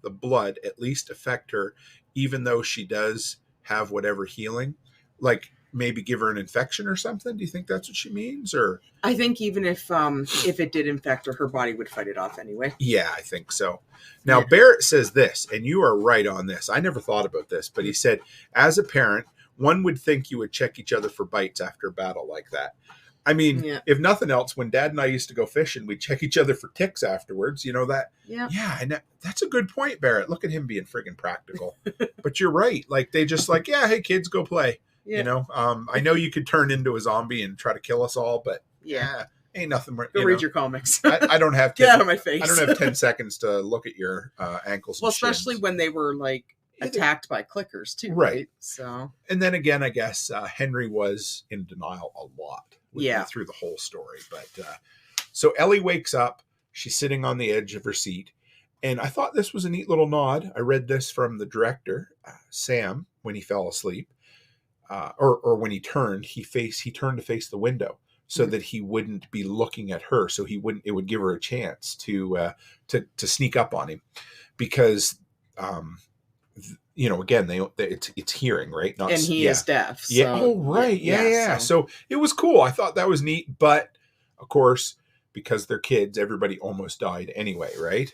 the blood at least affect her, even though she does have whatever healing? Like maybe give her an infection or something? Do you think that's what she means? Or I think even if it did infect her, her body would fight it off anyway. Yeah, I think so. Now, Barrett says this, and you are right on this. I never thought about this, but he said, as a parent, one would think you would check each other for bites after a battle like that. I mean, if nothing else, when Dad and I used to go fishing, we'd check each other for ticks afterwards. You know that? Yeah, and that's a good point, Barrett. Look at him being friggin' practical. But you're right. Like, they just like, yeah, hey, kids, go play. Yeah. You know, I know you could turn into a zombie and try to kill us all, but ain't nothing more. Go read your comics. I don't have 10, get out of my face. I don't have 10 seconds to look at your ankles. Well, especially when they were like attacked by clickers too, right? So, and then again, I guess Henry was in denial a lot. Through the whole story, but so Ellie wakes up. She's sitting on the edge of her seat, and I thought this was a neat little nod. I read this from the director, Sam, when he fell asleep. Or when he turned, he turned to face the window so that he wouldn't be looking at her. So it would give her a chance to sneak up on him, because, again, it's hearing, right? And he is deaf. So, yeah. Oh, right. Yeah. So it was cool. I thought that was neat, but of course, because they're kids, everybody almost died anyway, right?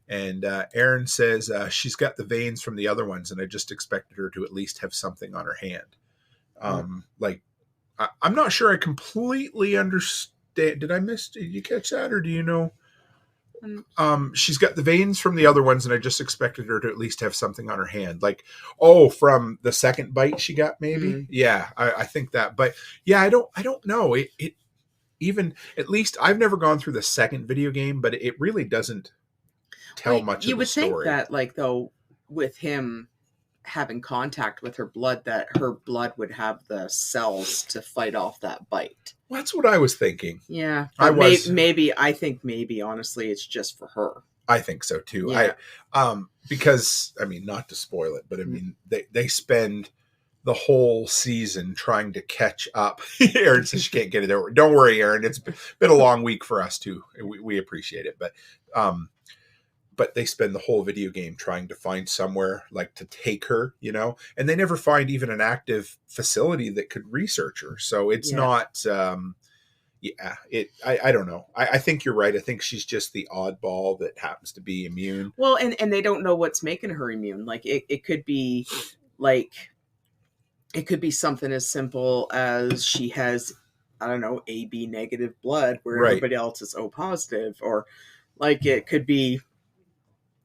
And Aaron says she's got the veins from the other ones, and I just expected her to at least have something on her hand. Like, I'm not sure I completely understand. Did you catch that, or do you know? She's got the veins from the other ones, and I just expected her to at least have something on her hand. Like, from the second bite she got, maybe. Mm-hmm. Yeah, I think that. But yeah, I don't know. It even, at least I've never gone through the second video game, but it really doesn't tell much of the story. You would think that, like, though, with him having contact with her blood, that her blood would have the cells to fight off that bite. Well, that's what I was thinking. Yeah. I think maybe honestly it's just for her. I think so too. Yeah. Because, I mean, not to spoil it, but I mean, they spend the whole season trying to catch up. Aaron says she can't get it over. Don't worry, Aaron. It's been a long week for us too. We appreciate it. But they spend the whole video game trying to find somewhere, like, to take her, and they never find even an active facility that could research her. So it's not, I don't know. I think you're right. I think she's just the oddball that happens to be immune. Well, and they don't know what's making her immune. Like, it could be something as simple as she has, I don't know, AB negative blood where everybody else is O positive, or like it could be,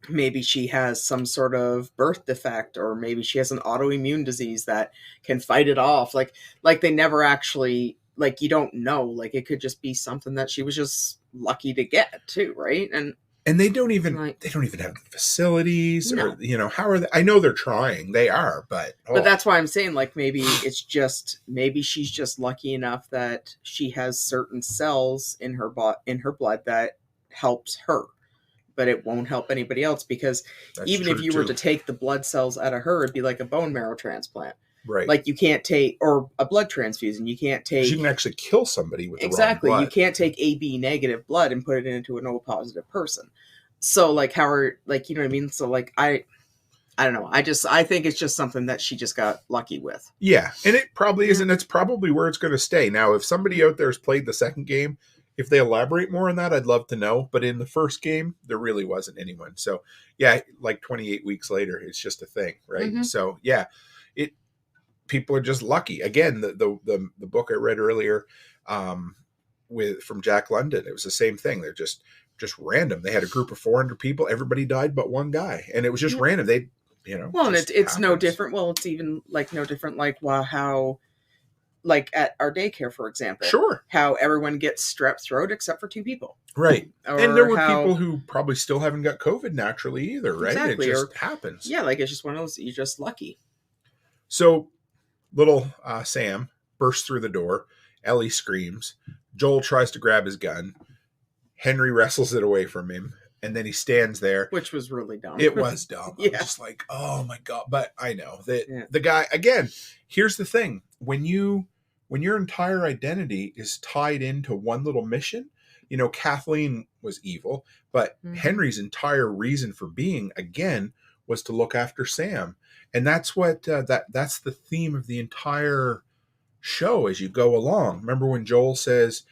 maybe she has some sort of birth defect, or maybe she has an autoimmune disease that can fight it off. Like they never actually, like, you don't know, like it could just be something that she was just lucky to get too. Right. And they don't even have facilities, or, how are they? I know they're trying, they are, but that's why I'm saying, like, maybe she's just lucky enough that she has certain cells in her blood that helps her. But it won't help anybody else, because even if you were to take the blood cells out of her, it'd be like a bone marrow transplant. Right. Like, you can't take, or a blood transfusion. You can't take. You can actually kill somebody with the wrong blood. You can't take AB negative blood and put it into an O positive person. So, like, you know what I mean? So, like, I don't know. I think it's just something that she just got lucky with. Yeah. And it probably is. And it's probably where it's going to stay. Now, if somebody out there has played the second game, if they elaborate more on that, I'd love to know. But in the first game, there really wasn't anyone. So, yeah, like 28 weeks later, it's just a thing, right? Mm-hmm. So, yeah, people are just lucky. Again, the book I read earlier from Jack London, it was the same thing. They're just just random. They had a group of 400 people. Everybody died but one guy. And it was just random. They, Well, and it's no different. Well, it's even like no different like how like at our daycare, for example. Sure. How everyone gets strep throat except for 2 people. Right. And there were people who probably still haven't got COVID naturally either, right? Exactly. It just happens. Yeah, like it's just one of those, you're just lucky. So little Sam bursts through the door. Ellie screams. Joel tries to grab his gun. Henry wrestles it away from him. And then he stands there. Which was really dumb. It was dumb. Yeah. I was just like, oh my God. But I know that the guy, again, here's the thing. When your entire identity is tied into one little mission, Kathleen was evil, but Henry's entire reason for being, again, was to look after Sam. And that's what, that's the theme of the entire show as you go along. Remember when Joel says,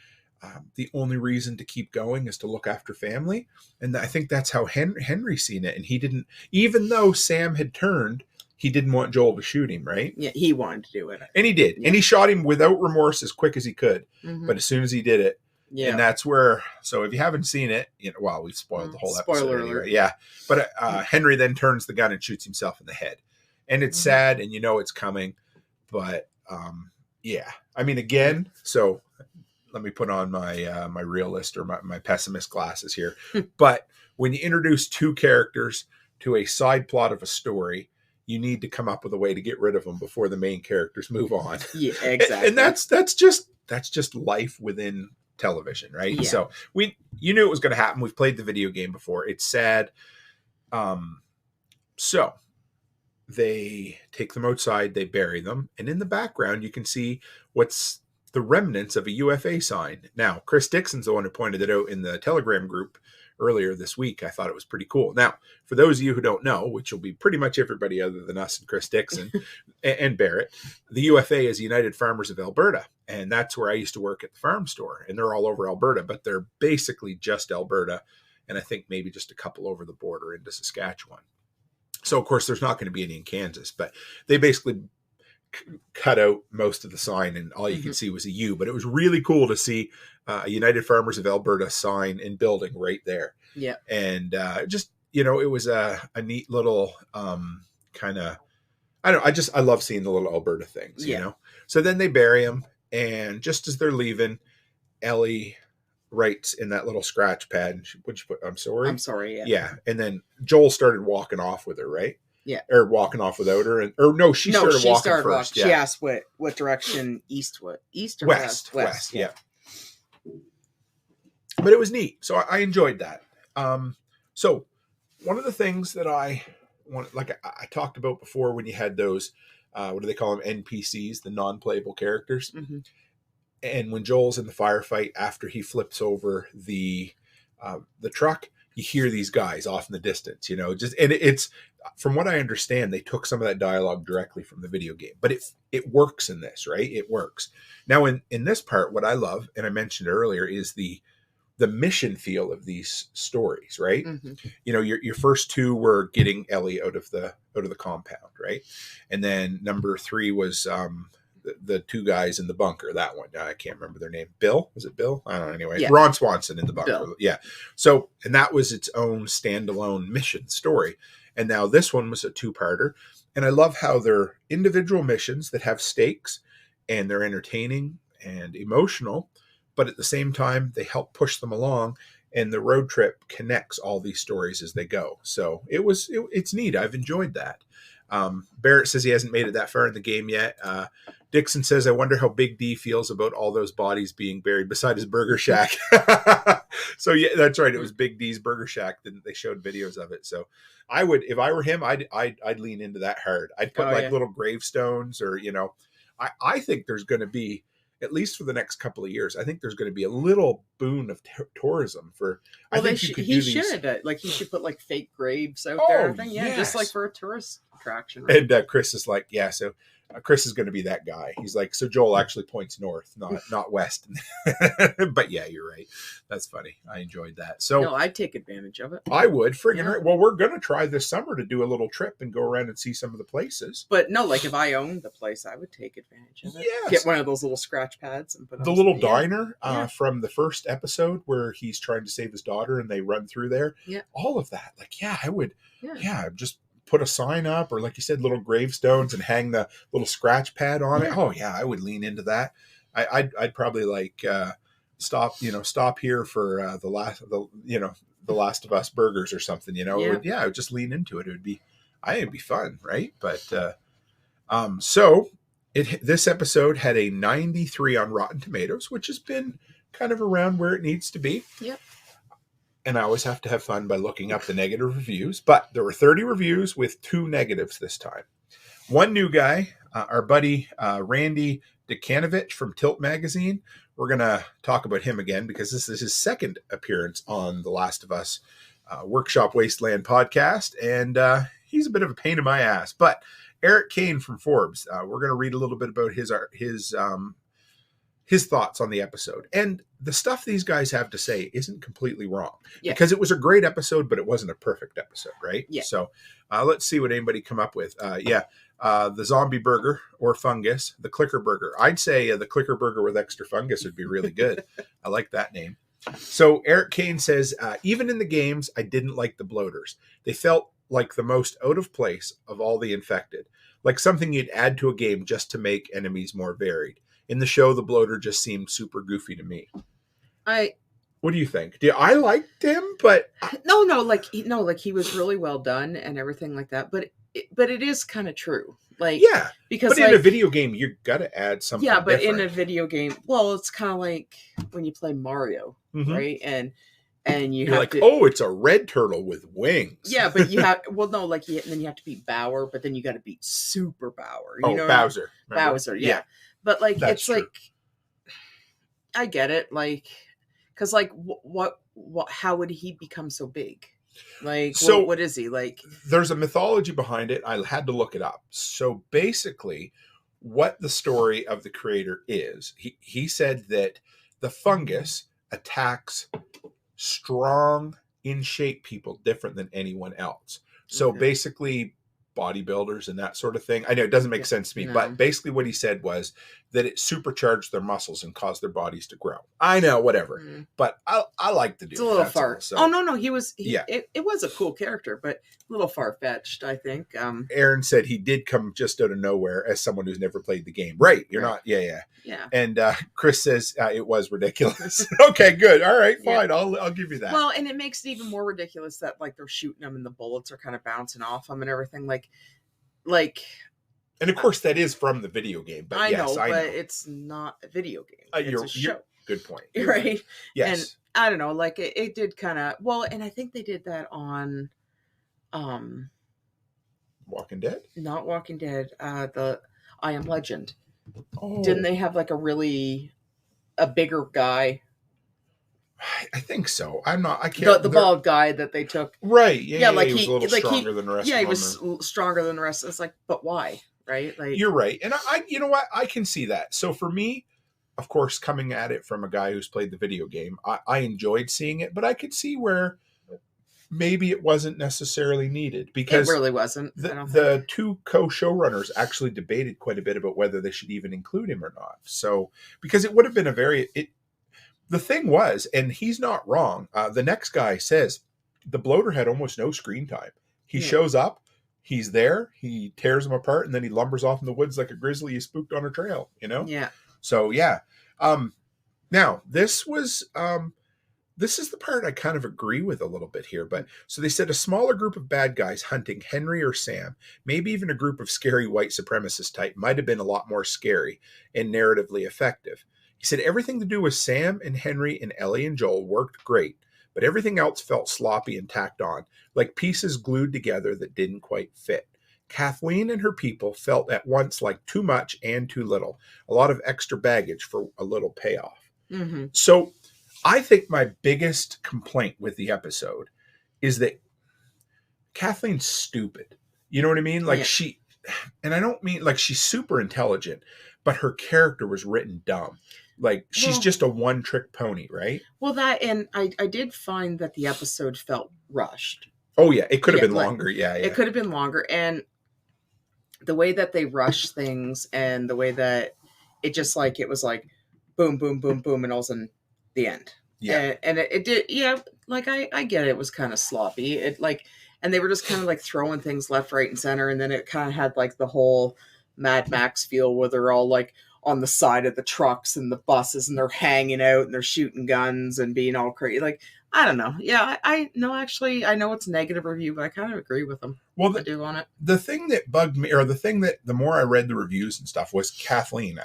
the only reason to keep going is to look after family? And I think that's how Henry seen it. And he didn't, even though Sam had turned, he didn't want Joel to shoot him, right? Yeah, he wanted to do it. And he did. Yeah. And he shot him without remorse as quick as he could. But as soon as he did it, and that's where, so if you haven't seen it, well, we've spoiled the whole episode. Spoiler anyway. alert. Yeah. But Henry then turns the gun and shoots himself in the head. And it's sad and it's coming. But yeah. I mean, again, so let me put on my my realist or my pessimist glasses here. But when you introduce 2 characters to a side plot of a story, you need to come up with a way to get rid of them before the main characters move on. Yeah, exactly. And that's just life within television, right? Yeah. So you knew it was going to happen. We've played the video game before. It's sad. So they take them outside, they bury them, and in the background you can see what's the remnants of a U.S.A. sign. Now, Chris Dixon's the one who pointed it out in the Telegram group earlier this week. I thought it was pretty cool. Now, for those of you who don't know, which will be pretty much everybody other than us and Chris Dixon and Barrett, the U.S.A. is United Farmers of Alberta, and that's where I used to work at the farm store, and they're all over Alberta, but they're basically just Alberta, and I think maybe just a couple over the border into Saskatchewan. So, of course, there's not going to be any in Kansas, but they basically cut out most of the sign, and all you can see was a U. But it was really cool to see a United Farmers of Alberta sign and building right there. Yeah, and just it was a neat little kind of I love seeing the little Alberta things. So then they bury him, and just as they're leaving, Ellie writes in that little scratch pad. What'd you put? I'm sorry. Yeah, and then Joel started walking off with her, right? Yeah, or walking off without her, she started walking first. Yeah. She asked what direction east or west? West. Yeah. But it was neat, so I enjoyed that. So one of the things that I want, like I talked about before, when you had those, what do they call them? NPCs, the non-playable characters. And when Joel's in the firefight, after he flips over the truck, you hear these guys off in the distance, and it's, from what I understand, they took some of that dialogue directly from the video game, but it works in this, right? It works. Now in this part, what I love, and I mentioned earlier, is the mission feel of these stories, right? Your first 2 were getting Ellie out of the compound, right? And then number 3 was the 2 guys in the bunker. That one, I can't remember their name. Bill? Was it Bill? I don't know. Anyway, yeah. Ron Swanson in the bunker. Bill. Yeah. So, and that was its own standalone mission story. And now this one was a 2-parter. And I love how they're individual missions that have stakes, and they're entertaining and emotional, but at the same time, they help push them along, and the road trip connects all these stories as they go. So it's neat. I've enjoyed that. Barrett says he hasn't made it that far in the game yet. Dixon says, I wonder how Big D feels about all those bodies being buried beside his burger shack. So yeah, that's right. It was Big D's Burger Shack. They showed videos of it. So I would, if I were him, I'd lean into that hard. I'd put little gravestones, or, I think there's going to be, at least for the next couple of years, I think there's going to be a little boon of tourism for. Well, I think he should put like fake graves out there. Yeah, just like for a tourist attraction. Right? And Chris is like, yeah. So Chris is going to be that guy. He's like, so Joel actually points north, not west. But yeah, you're right. That's funny. I enjoyed that. So no, I'd take advantage of it. I would friggin' Yeah. right. Well, we're going to try this summer to do a little trip and go around and see some of the places. But no, like if I owned the place, I would take advantage of it. Yes. Get one of those little scratch pads and put The on little something. diner Yeah. from the first episode where he's trying to save his daughter and they run through there. Yeah. All of that. Like, yeah, I would. Yeah. Yeah, just put a sign up, or like you said, little gravestones, and hang the little scratch pad on it. Oh yeah, I would lean into that. I'd probably like stop here for the Last of Us burgers or something. I would just lean into it. It'd be fun, right? But so this episode had a 93 on Rotten Tomatoes, which has been kind of around where it needs to be. Yep. And I always have to have fun by looking up the negative reviews. But there were 30 reviews with 2 negatives this time. One new guy, our buddy Randy Dekanovich from Tilt Magazine. We're going to talk about him again because this is his second appearance on the Last of Us Workshop Wasteland podcast. And he's a bit of a pain in my ass. But Eric Kane from Forbes, we're going to read a little bit about his thoughts on the episode. And the stuff these guys have to say isn't completely wrong. Yeah. Because it was a great episode, but it wasn't a perfect episode, right? Yeah. So let's see what anybody come up with. The zombie burger or fungus, the clicker burger. I'd say the clicker burger with extra fungus would be really good. I like that name. So Eric Kane says, even in the games, I didn't like the bloaters. They felt like the most out of place of all the infected. Like something you'd add to a game just to make enemies more varied. In the show, the bloater just seemed super goofy to me. What do you think? I liked him, but he was really well done and everything like that. But it is kind of true. Like, yeah, because in a video game, you got to add something. Yeah, but different. in a video game, well, it's kind of like when you play Mario, right? And you're like, it's a red turtle with wings. Yeah, but you have then you have to beat Bauer, but then you got to beat Super Bauer. Bowser. Remember? Bowser, yeah. But like, That's it's true. like, I get it, like, because like, what, how would he become so big? Like, so what is he like? There's a mythology behind it. I had to look it up. So basically, what the story of the creator is, he said that the fungus attacks strong, in shape people different than anyone else. So basically, bodybuilders and that sort of thing. I know it doesn't make sense to me, but basically what he said was that it supercharged their muscles and caused their bodies to grow. I know, whatever. But I like the dude. It's a little far. So. Oh, no. It was a cool character, but a little far-fetched, I think. Aaron said he did come just out of nowhere as someone who's never played the game. Right. You're not. Yeah. And Chris says it was ridiculous. Okay, good. All right, fine. I'll give you that. Well, and it makes it even more ridiculous that like they're shooting them and the bullets are kind of bouncing off them and everything. Like, and of course that is from the video game. But I know, but it's not a video game. It's a show. Good point. Right? Yes. And I don't know, like it did kind of and I think they did that on Walking Dead? Not Walking Dead, the I Am Legend. Oh. Didn't they have like a bigger guy? I think so. I'm not. I can't. The bald guy that they took. Right. Yeah. Like he was a little stronger than the rest. Yeah, he was stronger than the rest. It's like, but why? Right. Like, you're right, and I you know what? I can see that. So for me, of course, coming at it from a guy who's played the video game, I enjoyed seeing it, but I could see where maybe it wasn't necessarily needed because it really wasn't. The two co-showrunners actually debated quite a bit about whether they should even include him or not. So because it would have been the thing was, and he's not wrong. The next guy says the bloater had almost no screen time. He shows up, he's there, he tears them apart, and then he lumbers off in the woods like a grizzly he spooked on a trail. Yeah. So yeah. Now this was. This is the part I kind of agree with a little bit here. But so they said a smaller group of bad guys hunting Henry or Sam, maybe even a group of scary white supremacist type, might have been a lot more scary and narratively effective. He said everything to do with Sam and Henry and Ellie and Joel worked great, but everything else felt sloppy and tacked on, like pieces glued together that didn't quite fit. Kathleen and her people felt at once like too much and too little, a lot of extra baggage for a little payoff. Mm-hmm. So I think my biggest complaint with the episode is that Kathleen's stupid. You know what I mean? Like and I don't mean like she's super intelligent, but her character was written dumb. Like she's just a one-trick pony, right? Well, that, and I did find that the episode felt rushed. Oh yeah, it could have been longer. Yeah, it could have been longer, and the way that they rush things, and the way that it just like it was like boom, boom, boom, boom, and all of a sudden the end. Yeah, and it did. Yeah, like I get it. It was kind of sloppy. It like, and they were just kind of like throwing things left, right, and center, and then it kind of had like the whole Mad Max feel where they're all like on the side of the trucks and the buses, and they're hanging out and they're shooting guns and being all crazy. Like, I don't know. Yeah, I know, actually, I know it's a negative review, but I kind of agree with them. Well, I do on it. The thing that bugged me, or the thing that the more I read the reviews and stuff, was Kathleen.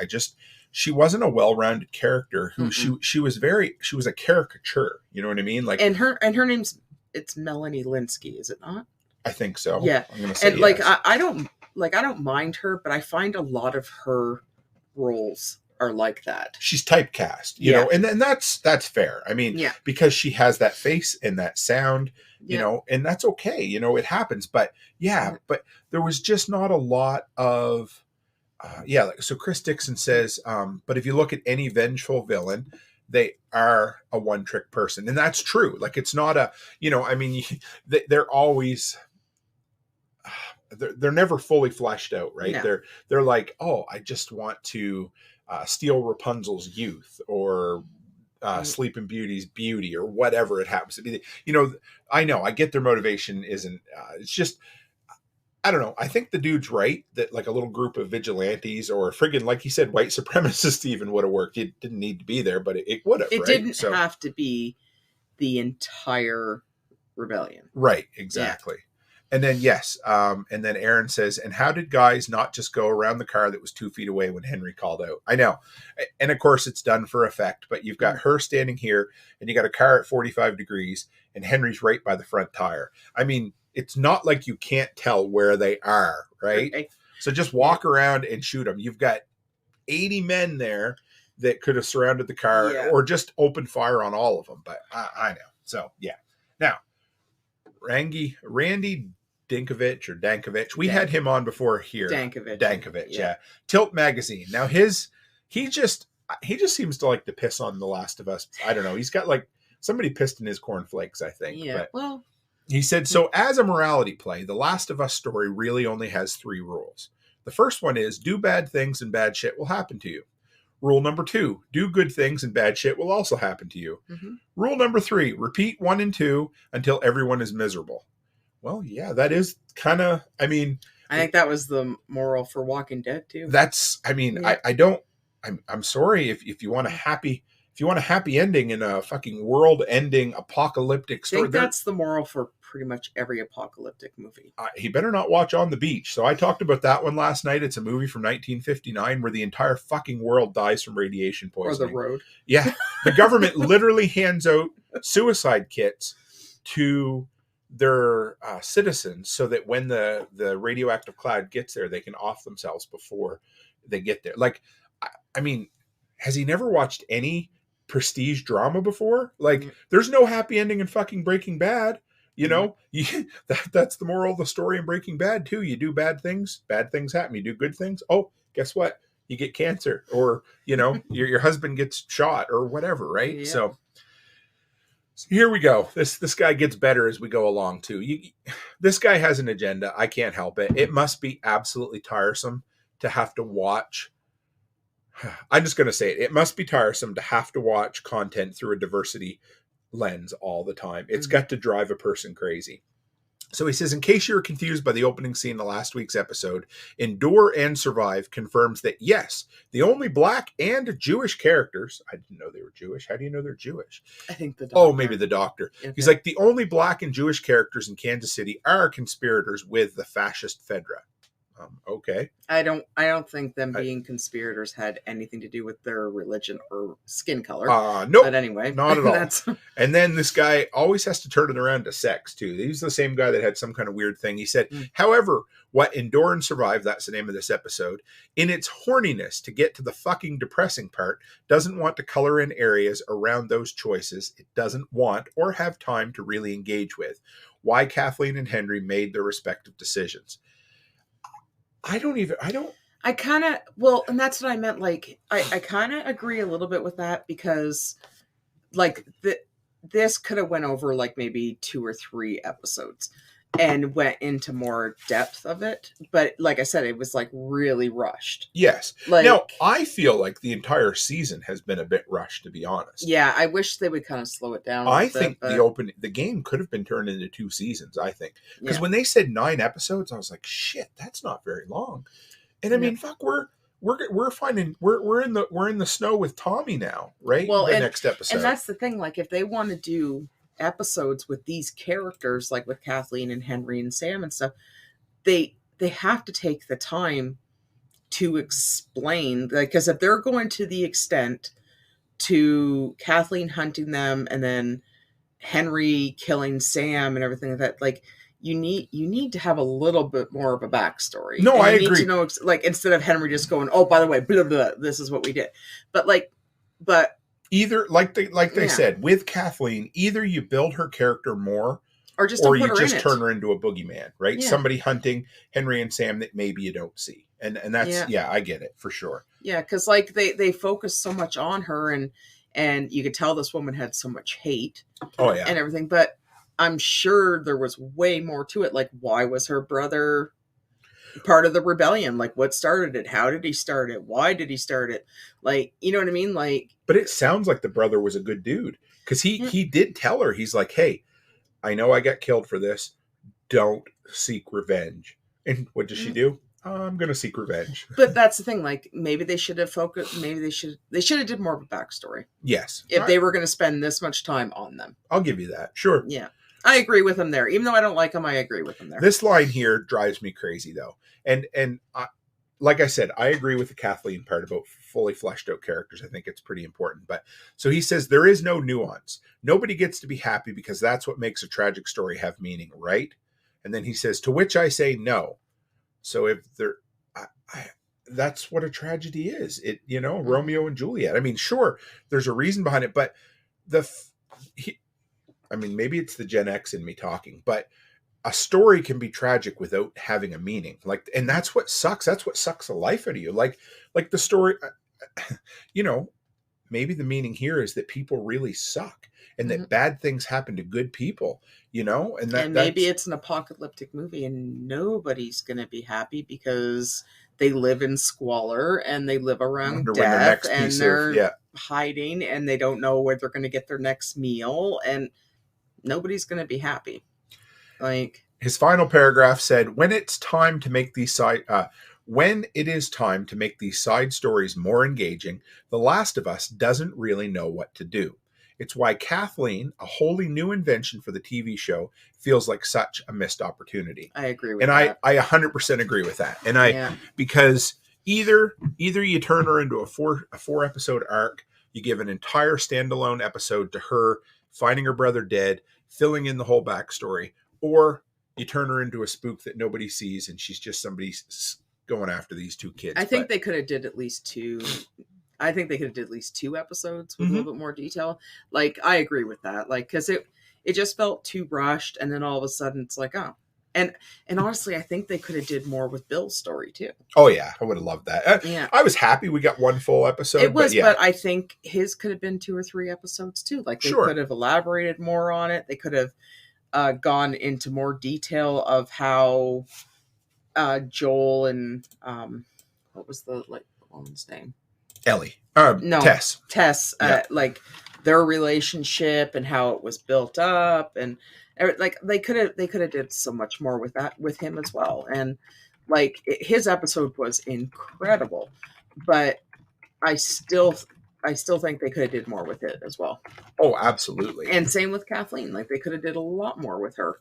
She wasn't a well-rounded character who she was a caricature. You know what I mean? Like, and her name's, it's Melanie Linsky, is it not? I think so. Yeah. I'm gonna say and like, yes. I don't mind her, but I find a lot of her roles are like that. She's typecast, you know, and that's fair. I mean, because she has that face and that sound, you know, and that's okay. You know, it happens. But but there was just not a lot of, so Chris Dixon says, but if you look at any vengeful villain, they are a one-trick person. And that's true. Like, it's not a, you know, I mean, they're always... They're never fully fleshed out, right? No. They're like, oh, I just want to steal Rapunzel's youth, or Sleeping Beauty's beauty, or whatever it happens to be. You know, I get their motivation isn't. It's just, I don't know. I think the dude's right that like a little group of vigilantes, or friggin', like he said, white supremacists even would have worked. It didn't need to be there, but it would have. It didn't have to be the entire rebellion, right? Exactly. Yeah. And then, and then Aaron says, and how did guys not just go around the car that was 2 feet away when Henry called out? I know. And of course, it's done for effect, but you've got her standing here, and you got a car at 45 degrees, and Henry's right by the front tire. I mean, it's not like you can't tell where they are, right? Okay. So just walk around and shoot them. You've got 80 men there that could have surrounded the car, or just opened fire on all of them. But I know. So, yeah. Now, Randy Dinkovich or Dankovich. We had him on before here. Dankovich, yeah. Tilt Magazine. Now he just seems to like to piss on The Last of Us. I don't know. He's got like somebody pissed in his cornflakes, I think. Yeah. But well, he said, so as a morality play, The Last of Us story really only has 3 rules. The first one is do bad things and bad shit will happen to you. Rule number 2, do good things and bad shit will also happen to you. Mm-hmm. Rule number 3, repeat 1 and 2 until everyone is miserable. Well, yeah, that is kind of, I mean... I think that was the moral for Walking Dead, too. That's, I mean, I'm sorry if you want a happy ending in a fucking world-ending apocalyptic story. I think that's the moral for pretty much every apocalyptic movie. He better not watch On the Beach. So I talked about that one last night. It's a movie from 1959 where the entire fucking world dies from radiation poisoning. Or The Road. Yeah. The government literally hands out suicide kits to their citizens so that when the radioactive cloud gets there, they can off themselves before they get there. Like, I mean, has he never watched any prestige drama before? Like, there's no happy ending in fucking Breaking Bad. You know, that's the moral of the story in Breaking Bad too. You do bad things happen. You do good things. Oh, guess what? You get cancer, or, you know, your husband gets shot or whatever. Right. Yeah. So here we go. This guy gets better as we go along too. This guy has an agenda. I can't help it. It must be absolutely tiresome to have to watch. I'm just going to say it. It must be tiresome to have to watch content through a diversity lens all the time. It's got to drive a person crazy. So he says, in case you were confused by the opening scene of last week's episode, Endure and Survive confirms that, yes, the only Black and Jewish characters, I didn't know they were Jewish. How do you know they're Jewish? I think the doctor. Oh, maybe the doctor. Okay. He's like, the only Black and Jewish characters in Kansas City are conspirators with the fascist Fedra. Okay. I don't think them being conspirators had anything to do with their religion or skin color. No. But anyway, not at all. And then this guy always has to turn it around to sex too. He's the same guy that had some kind of weird thing. He said, however, what Endure and Survive, that's the name of this episode, in its horniness to get to the fucking depressing part, doesn't want to color in areas around those choices it doesn't want or have time to really engage with. Why Kathleen and Henry made their respective decisions. I don't. And that's what I meant. Like, I kind of agree a little bit with that because, like, this could have went over like maybe 2 or 3 episodes and went into more depth of it. But like I said, it was like really rushed. Yes. Like, now, I feel like the entire season has been a bit rushed, to be honest. Yeah, I wish they would kind of slow it down. I think the game could have been turned into 2 seasons, I think. Because when they said 9 episodes, I was like, shit, that's not very long. And I mean, fuck, we're in the snow with Tommy now, right? Well, next episode. And that's the thing, like if they want to do episodes with these characters, like with Kathleen and Henry and Sam and stuff, they have to take the time to explain, like, because if they're going to the extent to Kathleen hunting them and then Henry killing Sam and everything like that, like you need to have a little bit more of a backstory. No, I agree. Need to know, like, instead of Henry just going, oh, by the way, blah, blah, blah, this is what we did. But either they said with Kathleen, either you build her character more, or you just turn her into a boogeyman, right? Yeah. Somebody hunting Henry and Sam that maybe you don't see, and that's I get it for sure. Yeah, because like they focus so much on her, and you could tell this woman had so much hate. Oh yeah, and everything, but I'm sure there was way more to it. Like, why was her brother part of the rebellion? Like, what started it? How did he start it? Why did he start it? Like, you know what I mean? Like, but it sounds like the brother was a good dude because he did tell her, he's like, hey, I know I got killed for this. Don't seek revenge. And what does she do? I'm going to seek revenge. But that's the thing. Like, maybe they should have focused. Maybe they should have did more of a backstory. Yes. If they were going to spend this much time on them. I'll give you that. Sure. Yeah. I agree with him there. Even though I don't like him, I agree with him there. This line here drives me crazy, though. And like I said, I agree with the Kathleen part about fully fleshed out characters. I think it's pretty important. But so he says there is no nuance. Nobody gets to be happy because that's what makes a tragic story have meaning, right? And then he says, to which I say no. So if there, that's what a tragedy is. It, Romeo and Juliet. I mean, sure, there's a reason behind it, but maybe it's the Gen X in me talking, but a story can be tragic without having a meaning. Like, and that's what sucks. That's what sucks the life out of you. Like the story, maybe the meaning here is that people really suck and that bad things happen to good people, and maybe it's an apocalyptic movie and nobody's going to be happy because they live in squalor and they live around death and they're hiding and they don't know where they're going to get their next meal and nobody's going to be happy. Like, his final paragraph said, when it is time to make these side stories more engaging, The Last of Us doesn't really know what to do. It's why Kathleen, a wholly new invention for the TV show, feels like such a missed opportunity. I agree with that. I 100% agree with that. And because either you turn her into a four episode arc, you give an entire standalone episode to her finding her brother dead, filling in the whole backstory, or you turn her into a spook that nobody sees and she's just somebody going after these 2 kids. I think they could have did at least 2. I think they could have did at least 2 episodes with a little bit more detail. Like, I agree with that. Like, because it just felt too rushed, and then all of a sudden it's like, oh. And honestly, I think they could have did more with Bill's story too. Oh yeah, I would have loved that. I was happy we got 1 full episode. It was, but I think his could have been 2 or 3 episodes too. Like, they could have elaborated more on it. They could have gone into more detail of how Joel and what was the woman's name? Ellie. Tess. Like their relationship and how it was built up, and like they could have did so much more with that with him as well. And like his episode was incredible, but I still think they could have did more with it as well. Oh, absolutely. And same with Kathleen. Like, they could have did a lot more with her.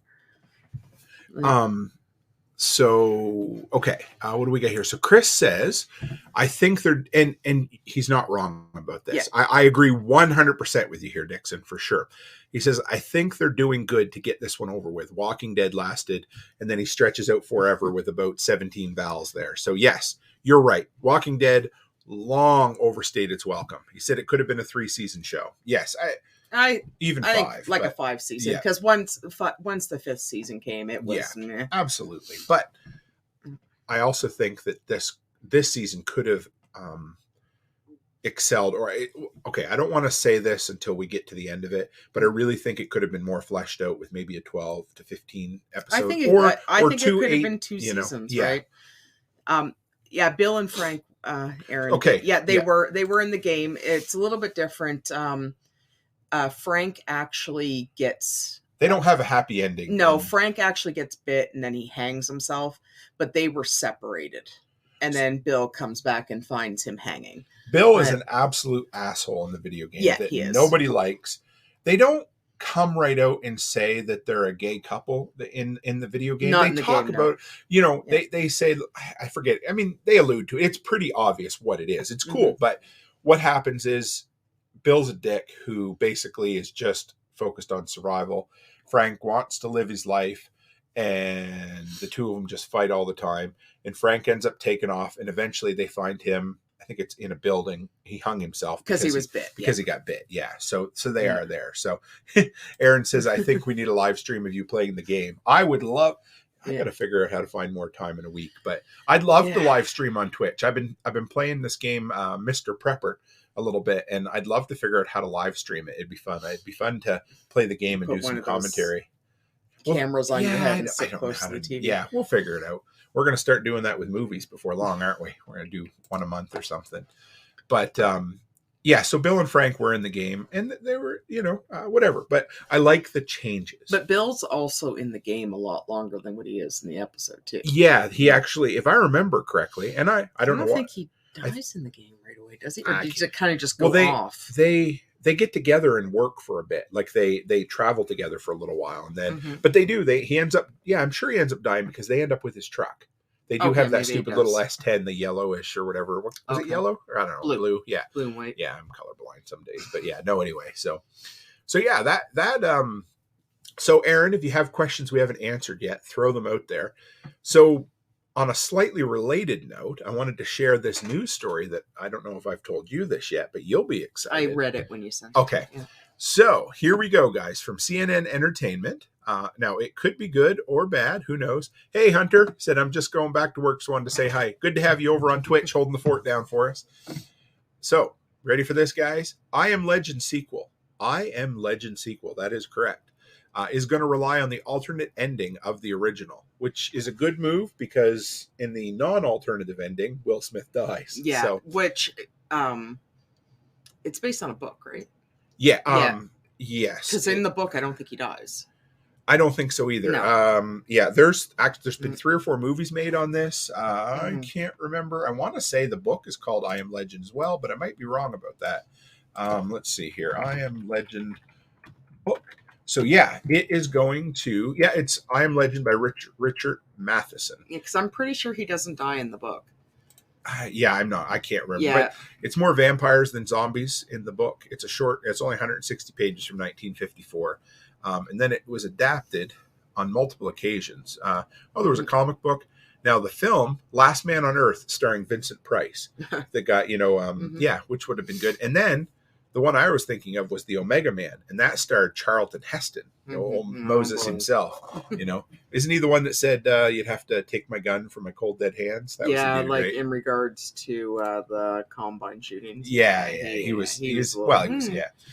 So, okay. What do we got here? So Chris says, I think they're, and he's not wrong about this. Yeah. I agree 100% with you here, Dixon, for sure. He says, I think they're doing good to get this one over with. Walking Dead lasted, and then he stretches out forever with about 17 vowels there. So yes, you're right. Walking Dead long overstayed its welcome. He said it could have been a 3-season show. Yes, I think 5, like a 5 season, because once the 5th season came, it was absolutely. But I also think that this season could have excelled, okay, I don't want to say this until we get to the end of it, but I really think it could have been more fleshed out with maybe a 12 to 15 episode. I think it could have been 2 seasons, right? Yeah, Bill and Frank, Aaron. Okay. Yeah, they were in the game. It's a little bit different. Frank actually gets... They don't have a happy ending. No, Frank actually gets bit and then he hangs himself, but they were separated. And then Bill comes back and finds him hanging. Bill is an absolute asshole in the video game that he is. Nobody likes. They don't come right out and say that they're a gay couple in the video game. Not they in the talk game, about, they say, I forget. I mean, they allude to it. It's pretty obvious what it is. It's cool. But what happens is Bill's a dick who basically is just focused on survival. Frank wants to live his life, and the two of them just fight all the time. And Frank ends up taking off, and eventually they find him. I think it's in a building. He hung himself because he was bit. Because he got bit. Yeah. So they are there. So Aaron says, I think we need a live stream of you playing the game. I would love. I got to figure out how to find more time in a week, but I'd love to live stream on Twitch. I've been playing this game, Mr. Prepper, a little bit, and I'd love to figure out how to live stream it. It'd be fun. It'd be fun to play the game and do some commentary. Cameras on your head and sit close to the TV. Yeah, we'll figure it out. We're going to start doing that with movies before long, aren't we? We're going to do one a month or something. But so Bill and Frank were in the game, and they were, whatever. But I like the changes. But Bill's also in the game a lot longer than what he is in the episode, too. Yeah, he actually, if I remember correctly, and I don't know. I don't think he dies in the game right away, does he? Or does it kind of just go off? They get together and work for a bit. Like they travel together for a little while, and then but he ends up I'm sure he ends up dying because they end up with his truck. They do have that stupid little S10, the yellowish or whatever. Was it yellow? Or I don't know. Blue. Yeah. Blue and white. Yeah, I'm colorblind some days. But yeah, no, anyway. So yeah, that so Aaron, if you have questions we haven't answered yet, throw them out there. So on a slightly related note, I wanted to share this news story that I don't know if I've told you this yet, but you'll be excited. I read it when you sent it. Okay. Yeah. So here we go, guys, from CNN Entertainment. Now, it could be good or bad. Who knows? Hey, Hunter said, I'm just going back to work, so wanted to say hi. Good to have you over on Twitch holding the fort down for us. So, ready for this, guys? I Am Legend sequel. That is correct. Is going to rely on the alternate ending of the original, which is a good move because in the non-alternative ending, Will Smith dies. Yeah, so, which it's based on a book, right? Yeah. Yes. Because in the book, I don't think he dies. I don't think so either. No. There's been 3 or 4 movies made on this. I can't remember. I want to say the book is called I Am Legend as well, but I might be wrong about that. Let's see here. I Am Legend book. So yeah, it is going to. Yeah, it's I Am Legend by Richard Matheson. Yeah, because I'm pretty sure he doesn't die in the book. I'm not. I can't remember. Yeah. But it's more vampires than zombies in the book. It's it's only 160 pages from 1954. And then it was adapted on multiple occasions. There was a comic book. Now the film, Last Man on Earth, starring Vincent Price, that got, which would have been good. And then the one I was thinking of was the Omega Man, and that starred Charlton Heston, old Moses himself. Isn't he the one that said you'd have to take my gun from my cold dead hands? That was the dude, right? In regards to the Combine shootings. Yeah. He was.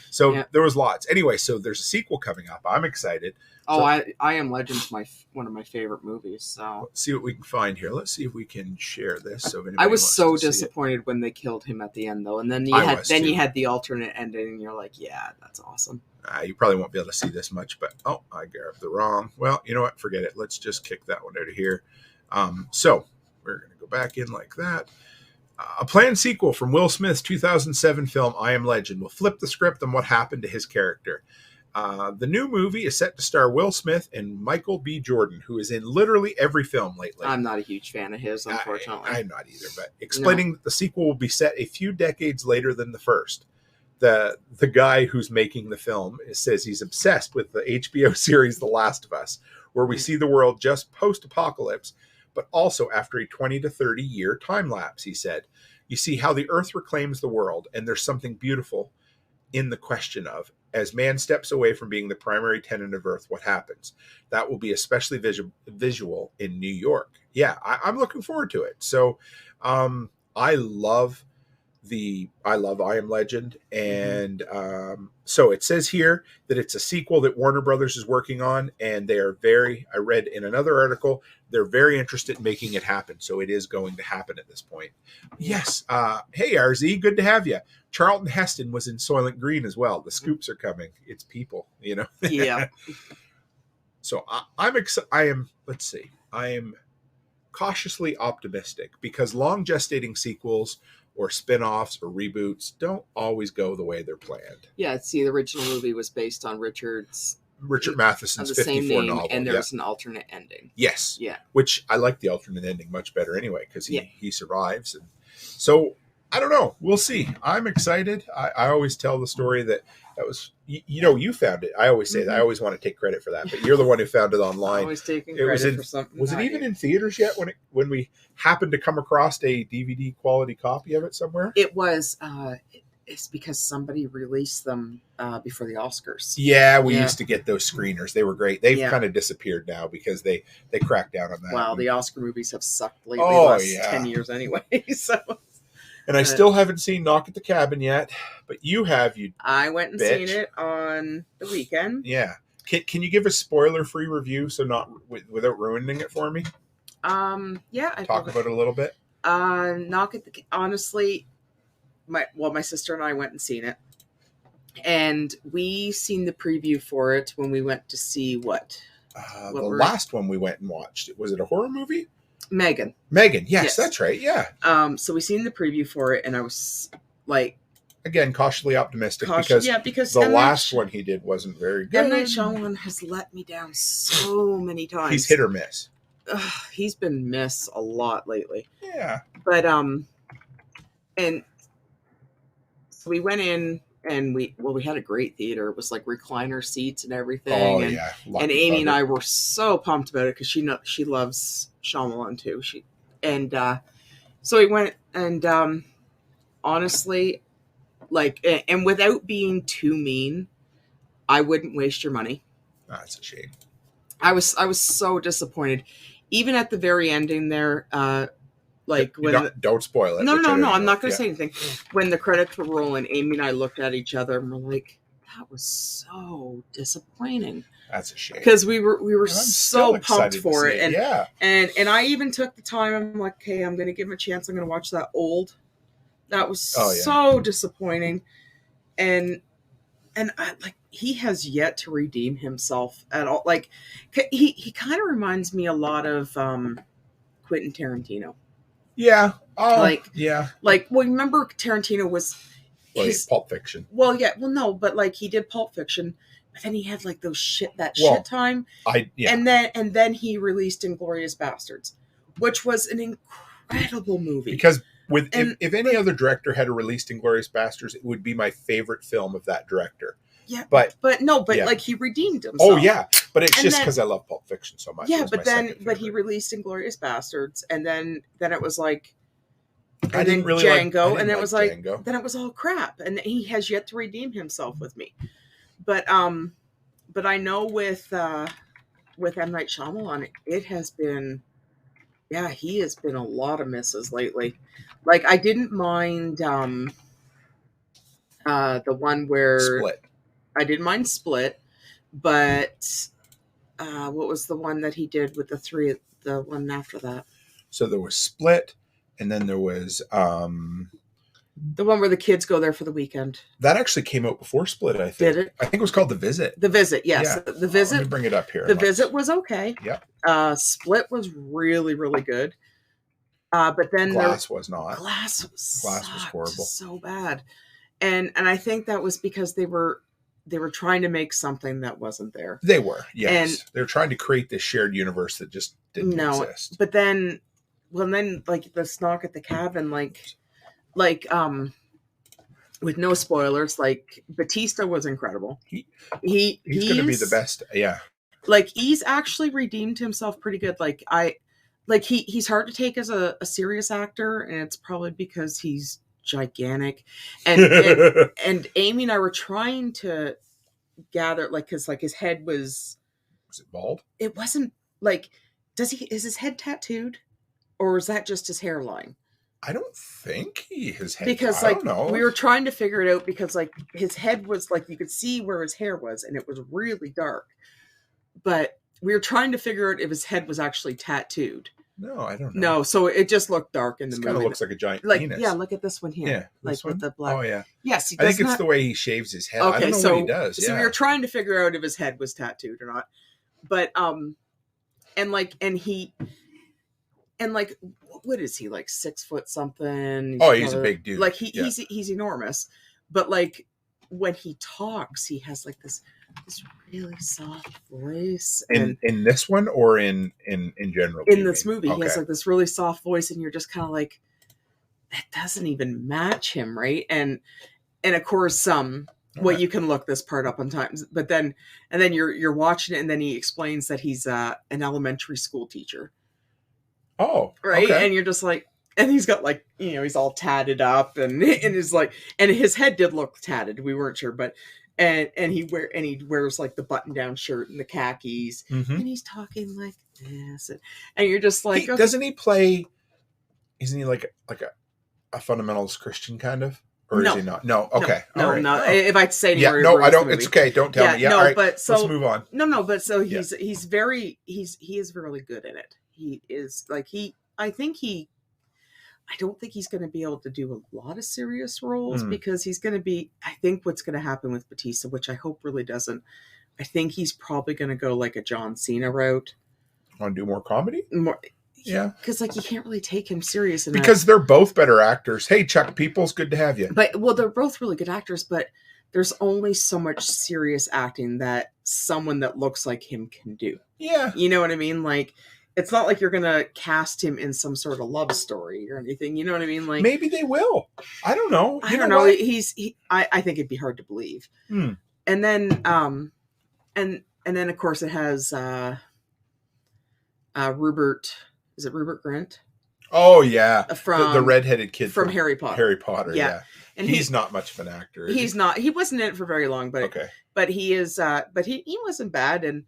So there was lots. Anyway, so there's a sequel coming up. I'm excited. I Am Legend's one of my favorite movies. So let's see what we can find here. Let's see if we can share this. So I was so disappointed when they killed him at the end, though, and then you had the alternate ending, and you're like, yeah, that's awesome. You probably won't be able to see this much, but I grabbed the wrong. Well, you know what? Forget it. Let's just kick that one out of here. So we're going to go back in like that. A planned sequel from Will Smith's 2007 film I Am Legend will flip the script on what happened to his character. The new movie is set to star Will Smith and Michael B. Jordan, who is in literally every film lately. I'm not a huge fan of his, unfortunately. I'm not either, but explaining that the sequel will be set a few decades later than the first. The guy who's making the film says he's obsessed with the HBO series The Last of Us, where we see the world just post-apocalypse, but also after a 20 to 30 year time lapse, he said. You see how the earth reclaims the world, and there's something beautiful in the question of, as man steps away from being the primary tenant of Earth, what happens? That will be especially visual in New York. yeah, I'm looking forward to it. So, I love I Am Legend, and so it says here that it's a sequel that Warner Brothers is working on, and they are I read in another article, they're very interested in making it happen. So it is going to happen at this point. Yes. Hey, RZ, good to have you. Charlton Heston was in Soylent Green as well. The scoops are coming. It's people, Yeah. So I'm excited. I am cautiously optimistic because long gestating sequels or spin-offs or reboots don't always go the way they're planned. Yeah, see, the original movie was based on Richard Matheson's 54 novel. And there's an alternate ending. Yes. Yeah. Which I like the alternate ending much better anyway, because he survives. And so I don't know. We'll see. I'm excited. I always tell the story that was, you found it. I always say that. I always want to take credit for that, but you're the one who found it online. Always taking credit for something. Was it even in theaters yet when we happened to come across a DVD quality copy of it somewhere? It was. It's because somebody released them before the Oscars. Yeah, we used to get those screeners. They were great. They've kind of disappeared now because they cracked down on that. Wow, the Oscar movies have sucked lately. The last 10 years anyway. So. And I still haven't seen Knock at the Cabin yet, but you have. I went and seen it on the weekend. Yeah. Can you give a spoiler-free review so without ruining it for me? Yeah. Talk about it a little bit. Honestly, my sister and I went and seen it, and we seen the preview for it when we went to see what the last one we went and watched. Was it a horror movie? Megan. Yes, that's right. Yeah. So we seen the preview for it, and I was like, again, cautiously optimistic because the last one he did wasn't very good. M. Night Shyamalan has let me down so many times. He's hit or miss. He's been miss a lot lately. Yeah. But and so we went in. And we had a great theater. It was like recliner seats and everything. Oh, and, yeah. And Amy and I were so pumped about it because she loves Shyamalan too. So we went, and honestly, and without being too mean, I wouldn't waste your money. That's a shame. I was so disappointed. Even at the very ending there, don't spoil it. No, I'm not going to say anything. When the credits were rolling, Amy and I looked at each other and we're like, "That was so disappointing." That's a shame because we were so pumped for it, and yeah, and I even took the time. I'm like, "Okay, I'm going to give him a chance. I'm going to watch that old." That was so disappointing, and he has yet to redeem himself at all. Like he kind of reminds me a lot of Quentin Tarantino. Yeah. Remember Tarantino was Pulp Fiction. Well, yeah. Well, no, but he did Pulp Fiction, but then he had those shit time. And then he released Inglourious Bastards, which was an incredible movie. Because if any other director had released Inglourious Bastards, it would be my favorite film of that director. Yeah, but he redeemed himself. Oh yeah, but it's just because I love Pulp Fiction so much. Yeah, but he released Inglourious Bastards, and then it was like, I didn't really Django, like, and it was like, Django. Then it was all crap, and he has yet to redeem himself with me. But I know with M. Night Shyamalan, it has been, he has been a lot of misses lately. Like I didn't mind the one where Split. I didn't mind Split, but what was the one that he did with the one after that? So there was Split, and then there was the one where the kids go there for the weekend. That actually came out before Split, I think. Did it? I think it was called The Visit. The Visit, yes. Yeah. The Visit. Let me bring it up here. The Visit was okay. Yeah. Split was really, really good. But then Glass was not. Glass was horrible. So bad. And I think that was because they were trying to make something that wasn't there. They were, yes. And they're trying to create this shared universe that just didn't exist. But then the Knock at the Cabin, with no spoilers, Batista was incredible. He's going to be the best. Yeah. He's actually redeemed himself pretty good. He's hard to take as a serious actor, and it's probably because he's gigantic, and Amy and I were trying to gather because his head was it bald? It wasn't is his head tattooed, or is that just his hairline? I don't think his head. Because I don't know. we were trying to figure it out because like his head was like you could see where his hair was and it was really dark. But we were trying to figure out if his head was actually tattooed. No, I don't know. No, so it just looked dark in the movie. Kind of looks like a giant like penis. yeah, look at this one here. Yeah, like with the black. Oh yeah. Yes, I think it's the way he shaves his head. Okay, I don't know so what he does. So we were trying to figure out if his head was tattooed or not. But and what is he, like 6 foot something? He's a big dude. Like he's enormous. But like when he talks, he has like this really soft voice. And in this one or in general? In this movie, he has like this really soft voice, and you're just kind of like, that doesn't even match him, right? And of course, well, you can look this part up on times, but then you're watching it, and then he explains that he's an elementary school teacher. Oh, right. Okay. And you're just like, and he's got like, he's all tatted up and is like, and his head did look tatted. We weren't sure, but, and he wears like the button down shirt and the khakis, and he's talking like this. And you're just like, okay. Doesn't he play, isn't he like a fundamentalist Christian kind of? Or is he not? No. Okay. No. If I say any word, I don't. It's okay. Don't tell me. Yeah. All right. But so let's move on. No. But so he is very good in it. He is like I don't think he's going to be able to do a lot of serious roles because he's going to be. I think what's going to happen with Batista, which I hope really doesn't. I think he's probably going to go like a John Cena route. Want to do more comedy? Yeah, because like you can't really take him serious enough. Because they're both better actors. Hey, Chuck Peoples, good to have you. But they're both really good actors, but there's only so much serious acting that someone that looks like him can do. Yeah, you know what I mean. Like, it's not like you're gonna cast him in some sort of love story or anything. You know what I mean? Like, maybe they will. I don't know. I don't know. I think it'd be hard to believe. And then, and then of course it has Rupert. Is it Rupert Grint? Oh yeah, from the redheaded kid from Harry Potter. Harry Potter, yeah. And he's not much of an actor. He's not. He wasn't in it for very long, but okay. But he is. But he wasn't bad. And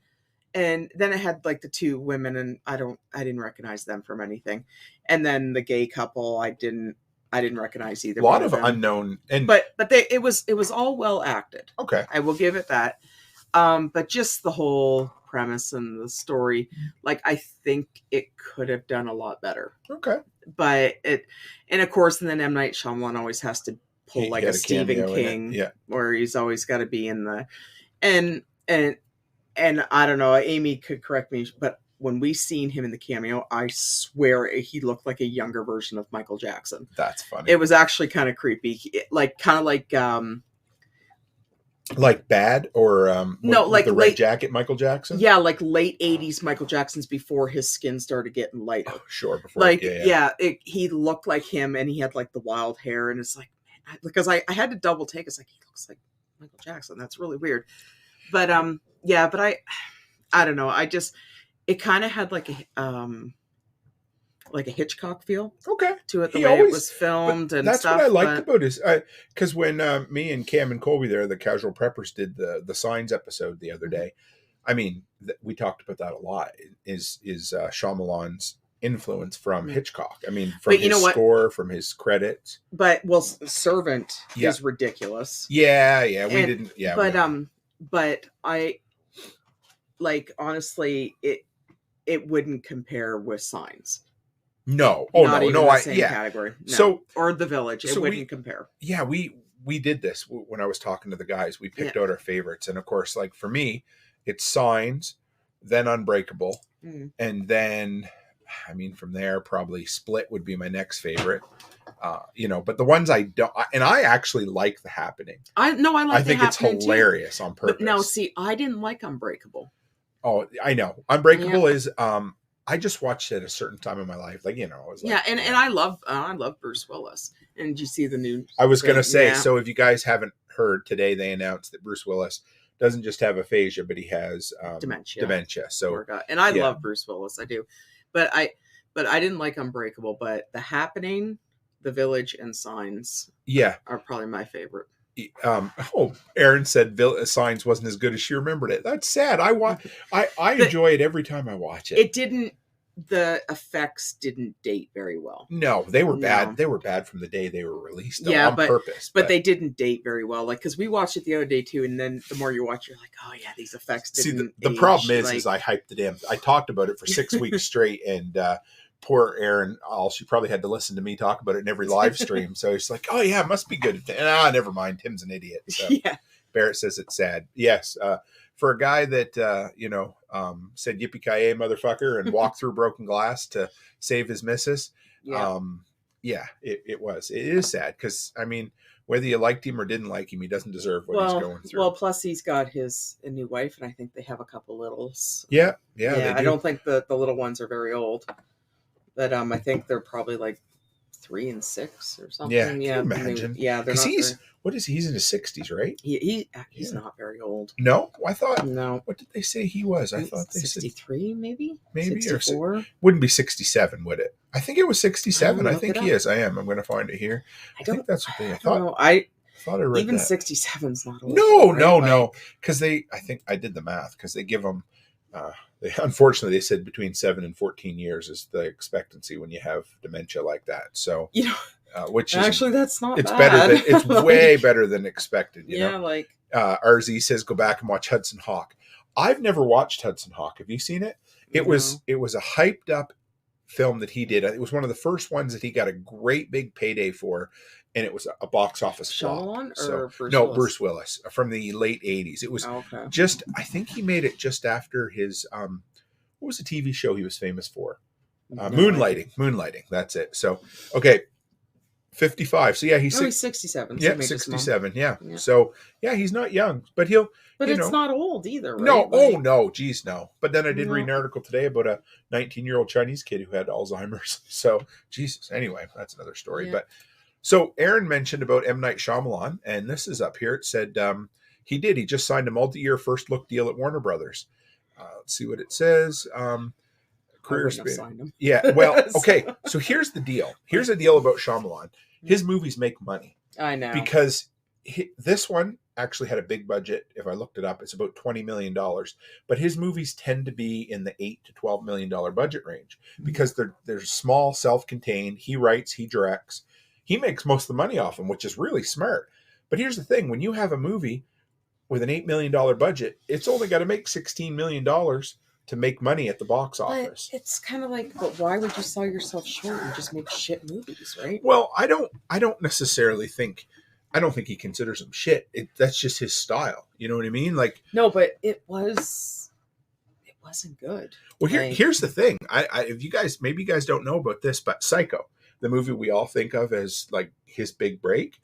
then it had like the two women, and I didn't recognize them from anything. And then the gay couple, I didn't recognize either. A lot of unknown, but it was all well acted. Okay, I will give it that. But just the whole premise and the story, like I think it could have done a lot better. Okay, but and of course, and then M. Night Shyamalan always has to pull like a Stephen King, where he's always got to be in the, and I don't know, Amy could correct me, but when we seen him in the cameo, I swear he looked like a younger version of Michael Jackson. That's funny. It was actually kind of creepy, like Bad or no, like the Red Jacket Michael Jackson. Yeah, like late 80s Michael Jackson's before his skin started getting lighter. Oh, sure, before like he looked like him, and he had like the wild hair, and it's like, man, because I had to double take. It's like, he looks like Michael Jackson. That's really weird. But but I don't know. It kind of had like a Hitchcock feel to it, the way it was filmed and that's stuff. That's what I liked about it, because when me and Cam and Colby there, the Casual Preppers, did the Signs episode the other day, I mean, we talked about that a lot, is Shyamalan's influence from Hitchcock. I mean, from his score, from his credits. But, Servant is ridiculous. Yeah, we didn't, but I, like, honestly, it wouldn't compare with Signs. No. Not even the same category. No. So, or The Village. It wouldn't compare. Yeah, we did this when I was talking to the guys. We picked out our favorites. And of course, like for me, it's Signs, then Unbreakable. And then, I mean, from there, probably Split would be my next favorite. But the ones I don't, and I actually like The Happening. I think it's hilarious on purpose. But no, see, I didn't like Unbreakable. Oh, I know. Unbreakable is, I just watched it at a certain time in my life. Like, I was like, and I love Bruce Willis. And did you see the new? I was going to say, so if you guys haven't heard today, they announced that Bruce Willis doesn't just have aphasia, but he has dementia. So, and I love Bruce Willis. I do. But I didn't like Unbreakable, but The Happening, The Village, and Signs are probably my favorite. Aaron said Signs wasn't as good as she remembered it. That's sad. I enjoy it every time I watch it. It didn't. the effects didn't date very well. No, they were bad. No. They were bad from the day they were released, though, Yeah, on purpose. But they didn't date very well. Like, because we watched it the other day too, and then the more you watch, you're like, oh yeah, these effects didn't. See, the problem is I hyped I talked about it for 6 weeks straight, and poor Erin, she probably had to listen to me talk about it in every live stream. So it's like, oh yeah, it must be good. And never mind, Tim's an idiot. So yeah. Barrett says it's sad. Yes, for a guy that said yippee-ki-yay, motherfucker, and walked through broken glass to save his missus. Yeah. It was. It is sad because, I mean, whether you liked him or didn't like him, he doesn't deserve what he's going through. Well, plus he's got a new wife, and I think they have a couple littles. Yeah. I don't think the little ones are very old, but I think they're probably like 3 and 6 or something. Yeah, can you imagine? They're not. He's in his 60s, right? He's not very old. No, I thought. No. What did they say he was? I thought they 63, said maybe 64. Or wouldn't be 67, would it? I think it was 67. I think he is. I am. I'm going to find it here. I think that's what they. I thought. I thought I read even that. 67's not old. No. Because I think I did the math. Because they give them. Unfortunately, they said between 7 and 14 years is the expectancy when you have dementia like that. So which is actually that's not. It's bad. better than it's way better than expected. You know? Like RZ says go back and watch Hudson Hawk. I've never watched Hudson Hawk. Have you seen it? It was a hyped up film that he did. It was one of the first ones that he got a great big payday for, and it was a box office flop. Bruce Willis from the late 80s. It was just, I think he made it just after his what was the TV show he was famous for? Moonlighting. That's it. So 55. So yeah, he's 67. Yeah, 67. Yeah. So yeah, he's not young, but he'll. But it's not old either, right? No, no, geez, no. But then I did read an article today about a 19-year-old Chinese kid who had Alzheimer's. So, Jesus. Anyway, that's another story. Yeah. But so Aaron mentioned about M. Night Shyamalan, and this is up here. It said he just signed a multi-year first look deal at Warner Brothers. Let's see what it says. Career span. Yeah. Well, okay. So here's the deal. Here's the deal about Shyamalan. His movies make money. I know. Because this one actually had a big budget. If I looked it up, it's about $20 million. But his movies tend to be in the $8 to $12 million budget range because they're small, self-contained. He writes, he directs. He makes most of the money off them, which is really smart. But here's the thing. When you have a movie with an $8 million budget, it's only got to make $16 million to make money at the box office. But it's kind of like, but why would you sell yourself short and just make shit movies, right? Well, I don't necessarily think... I don't think he considers them shit. That's just his style. You know what I mean? Like no, but it wasn't good. Well, here's the thing. If you guys don't know about this, but Psycho, the movie we all think of as like his big break,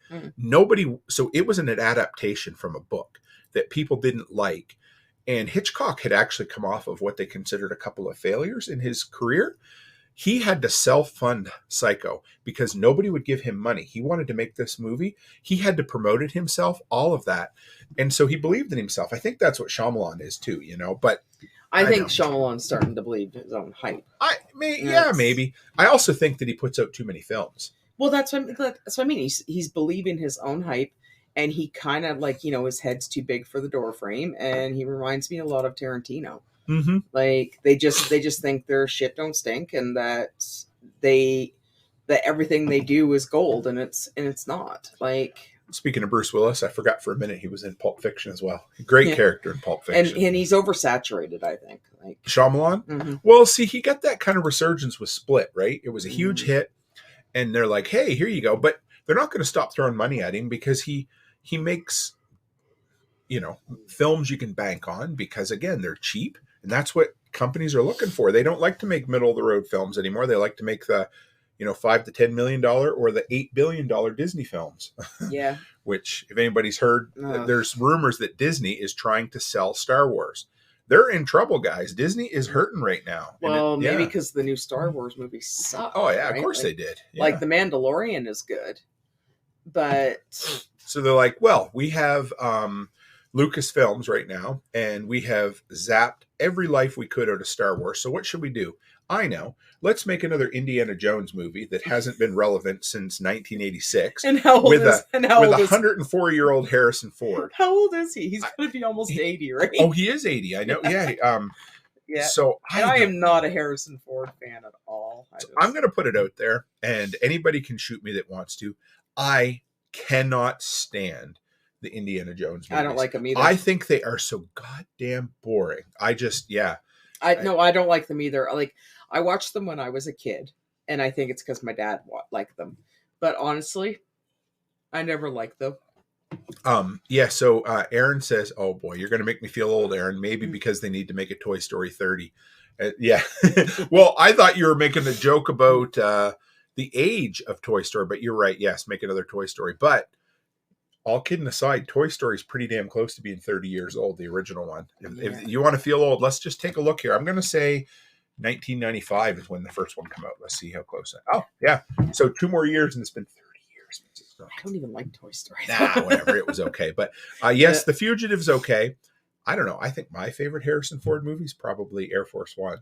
so it was an adaptation from a book that people didn't like, and Hitchcock had actually come off of what they considered a couple of failures in his career. He had to self-fund Psycho because nobody would give him money. He wanted to make this movie. He had to promote it himself, all of that. And so he believed in himself. I think that's what Shyamalan is too, but I think Shyamalan's starting to believe his own hype. Maybe. I also think that he puts out too many films. Well, that's what I mean. He's believing his own hype, and he kind of like, his head's too big for the door frame, and he reminds me a lot of Tarantino. Mm-hmm. Like they just think their shit don't stink, and that everything they do is gold, and it's not. Like, speaking of Bruce Willis, I forgot for a minute he was in Pulp Fiction as well. Great character in Pulp Fiction, and he's oversaturated. I think like Shyamalan. Mm-hmm. Well, see, he got that kind of resurgence with Split, right? It was a huge hit, and they're like, "Hey, here you go," but they're not going to stop throwing money at him because he makes films you can bank on because again they're cheap. And that's what companies are looking for. They don't like to make middle of the road films anymore. They like to make the, $5 to $10 million or the $8 billion Disney films. Yeah. Which, if anybody's heard, there's rumors that Disney is trying to sell Star Wars. They're in trouble, guys. Disney is hurting right now. Well, maybe because the new Star Wars movies suck. Oh yeah, right? Of course they did. Yeah. Like The Mandalorian is good, but so they're like, well, we have Lucasfilms right now, and we have zapped every life we could out of Star Wars. So what should we do? I know. Let's make another Indiana Jones movie that hasn't been relevant since 1986. And how old with is a 104-year-old Harrison Ford. How old is he? He's going to be almost 80, right? Oh, he is 80. I know. Yeah. Yeah. So I am not a Harrison Ford fan at all. I'm going to put it out there, and anybody can shoot me that wants to. I cannot stand the Indiana Jones movies. I don't like them either. I think they are so goddamn boring. I don't like them either. Like, I watched them when I was a kid, and I think it's because my dad liked them. But honestly, I never liked them. So Aaron says, oh boy, you're going to make me feel old, Aaron. Maybe because they need to make a Toy Story 30. Yeah. Well, I thought you were making a joke about the age of Toy Story, but you're right. Yes, make another Toy Story. But all kidding aside, Toy Story is pretty damn close to being 30 years old, the original one. If you want to feel old, let's just take a look here. I'm going to say 1995 is when the first one came out. Let's see how close. Oh, yeah. So 2 more years, and it's been 30 years. I don't even like Toy Story. Nah, whatever. It was okay. But yes, The Fugitive's okay. I don't know. I think my favorite Harrison Ford movie is probably Air Force One.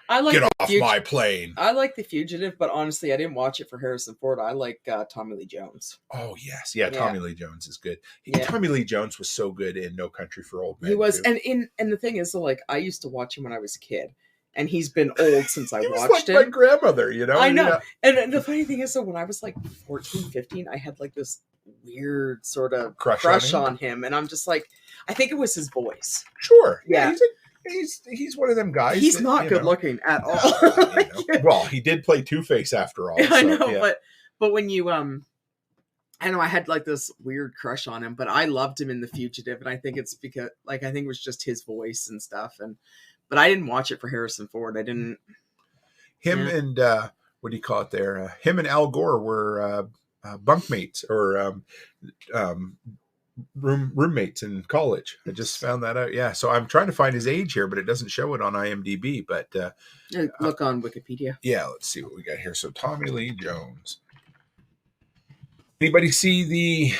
Get off my plane. I like The Fugitive, but honestly, I didn't watch it for Harrison Ford. I like Tommy Lee Jones. Oh, yes. Yeah, Tommy Lee Jones is good. Tommy Lee Jones was so good in No Country for Old Men. He was. Too. And the thing is, like, I used to watch him when I was a kid. And he's been old since I watched it. My grandmother, you know? I know. And the funny thing is, so when I was like 14, 15, I had like this weird sort of crush on him. And I'm just like, I think it was his voice. Sure. Yeah. He's one of them guys. He's not good looking at all. Well, he did play Two-Face after all. I know, but when you I know I had like this weird crush on him, but I loved him in The Fugitive, and I think it's because I think it was just his voice and stuff, but I didn't watch it for Harrison Ford. I didn't. And what do you call it there? Him and Al Gore were bunkmates or roommates in college. I just found that out. Yeah, so I'm trying to find his age here, but it doesn't show it on IMDb. But look on Wikipedia. Yeah, let's see what we got here. So Tommy Lee Jones. Anybody see the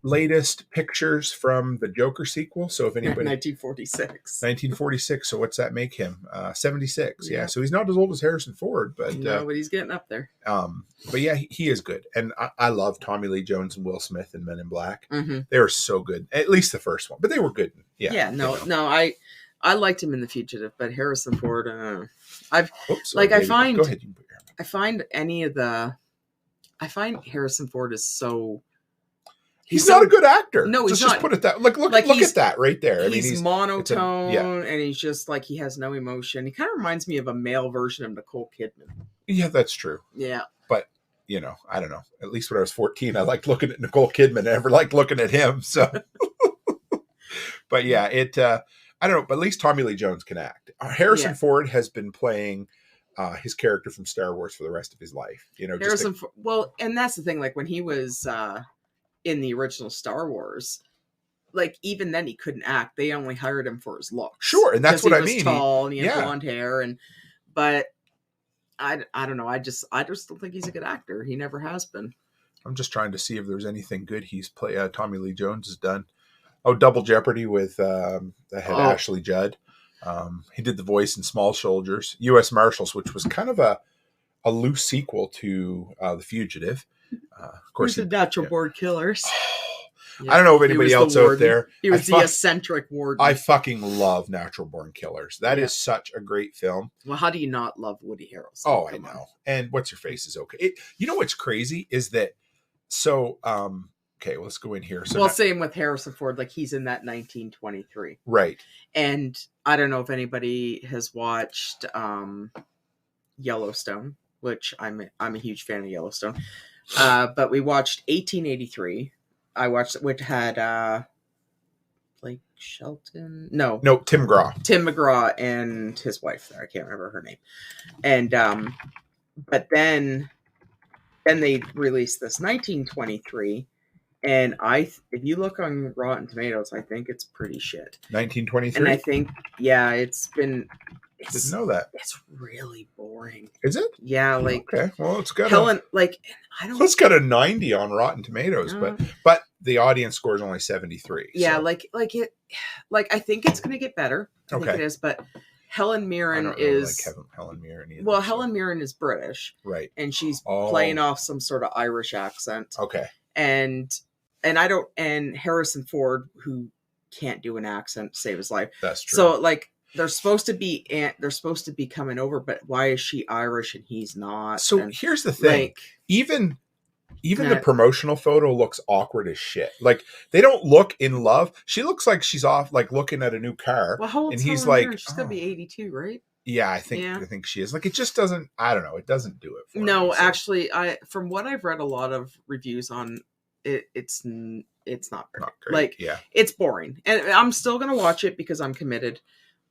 latest pictures from the Joker sequel? So if anybody 1946. So what's that make him? 76. Yeah. So he's not as old as Harrison Ford, but but he's getting up there. But yeah, he is good, and I love Tommy Lee Jones and Will Smith in Men in Black. Mm-hmm. They were so good, at least the first one, but they were good. Yeah. No. I liked him in The Fugitive, but Harrison Ford. I find. Go ahead. You can put your I find Harrison Ford is so. He's not a good actor. No, he's not. Just put it that. Look at that right there. I mean, he's monotone, and he's just like he has no emotion. He kind of reminds me of a male version of Nicole Kidman. Yeah, that's true. Yeah, but I don't know. At least when I was 14, I liked looking at Nicole Kidman. I never liked looking at him. So, but yeah, I don't know. But at least Tommy Lee Jones can act. Harrison Ford has been playing his character from Star Wars for the rest of his life. Well, and that's the thing. Like when he was in the original Star Wars, like even then he couldn't act. They only hired him for his looks. Sure, and that's what I mean. He was tall and he had blonde hair, but I don't know. I just don't think he's a good actor. He never has been. I'm just trying to see if there's anything good he's Tommy Lee Jones has done. Oh, Double Jeopardy with Ashley Judd. He did the voice in Small Soldiers, U.S. Marshals, which was kind of a loose sequel to The Fugitive. Of course, he did Natural Born Killers. I don't know if anybody else out there. He was the eccentric warden. I fucking love Natural Born Killers. That is such a great film. Well, how do you not love Woody Harrelson? Oh, I know. And What's Her Face is okay. You know what's crazy is that. So, okay, well, let's go in here. So same with Harrison Ford. Like he's in that 1923, right? And I don't know if anybody has watched Yellowstone, which I'm a huge fan of Yellowstone. But we watched 1883. I watched it, which had Blake Shelton. No, Tim McGraw. Tim McGraw and his wife there. I can't remember her name. And but then they released this 1923, and if you look on Rotten Tomatoes, I think it's pretty shit. 1923. And I think it's been. Didn't know that. It's really boring. Is it? Yeah, like okay. Well, it's got it's got a 90 on Rotten Tomatoes, but the audience score is only 73. Yeah, so. I think it's going to get better. I think it is, but Helen Mirren is Helen Mirren either. Well, Helen Mirren is British, right? And she's playing off some sort of Irish accent. Okay, and Harrison Ford, who can't do an accent to save his life. That's true. So they're supposed to be coming over, but why is she Irish and he's not? So and, here's the thing. like, Even the promotional photo looks awkward as shit. Like, they don't look in love. She looks like she's off, like, looking at a new car. Well, how old's and he's Helen like, Mirren? She's gonna be 82, right? Yeah, I think she is. Like, it just doesn't. I don't know. It doesn't do it for me. No, actually, from what I've read, a lot of reviews on it, it's not very, not great. Like, it's boring, and I'm still gonna watch it because I'm committed.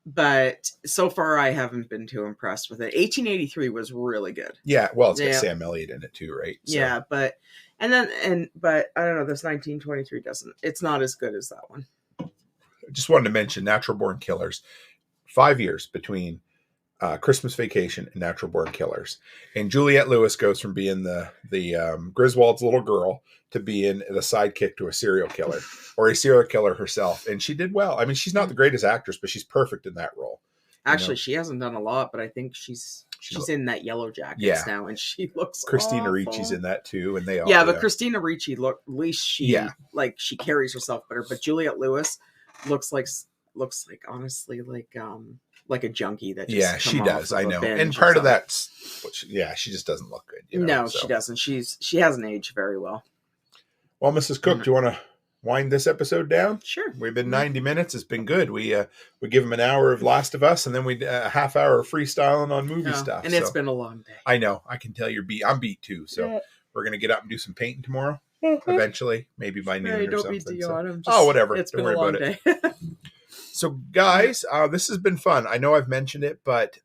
But so far, I haven't been too impressed with it. 1883 was really good. Yeah, well, it's got Sam Elliott in it too, right? So. Yeah, but I don't know. This 1923 doesn't. It's not as good as that one. I just wanted to mention Natural Born Killers. 5 years between Christmas Vacation and Natural Born Killers, and Juliette Lewis goes from being the Griswold's little girl to being the sidekick to a serial killer, or a serial killer herself, and she did well. I mean, she's not the greatest actress, but she's perfect in that role. Actually, she hasn't done a lot, but I think she's in that Yellow Jackets now, and she looks. Christina awful. Ricci's in that too, and they all. Yeah, but Christina Ricci at least she she carries herself better. But Juliette Lewis looks like honestly like a junkie that just she does. I know, and part of that's she just doesn't look good. No, she doesn't. She hasn't aged very well. Well, Mrs. Cook, do you want to wind this episode down? Sure. We've been 90 minutes. It's been good. We give them an hour of Last of Us, and then we a half hour of freestyling on movie stuff. And it's been a long day. I know. I can tell you're beat. I'm beat too. So we're gonna get up and do some painting tomorrow. Eventually, maybe by noon or something. Whatever. It's Don't been worry a long about day. it. So, guys, this has been fun. I know I've mentioned it, but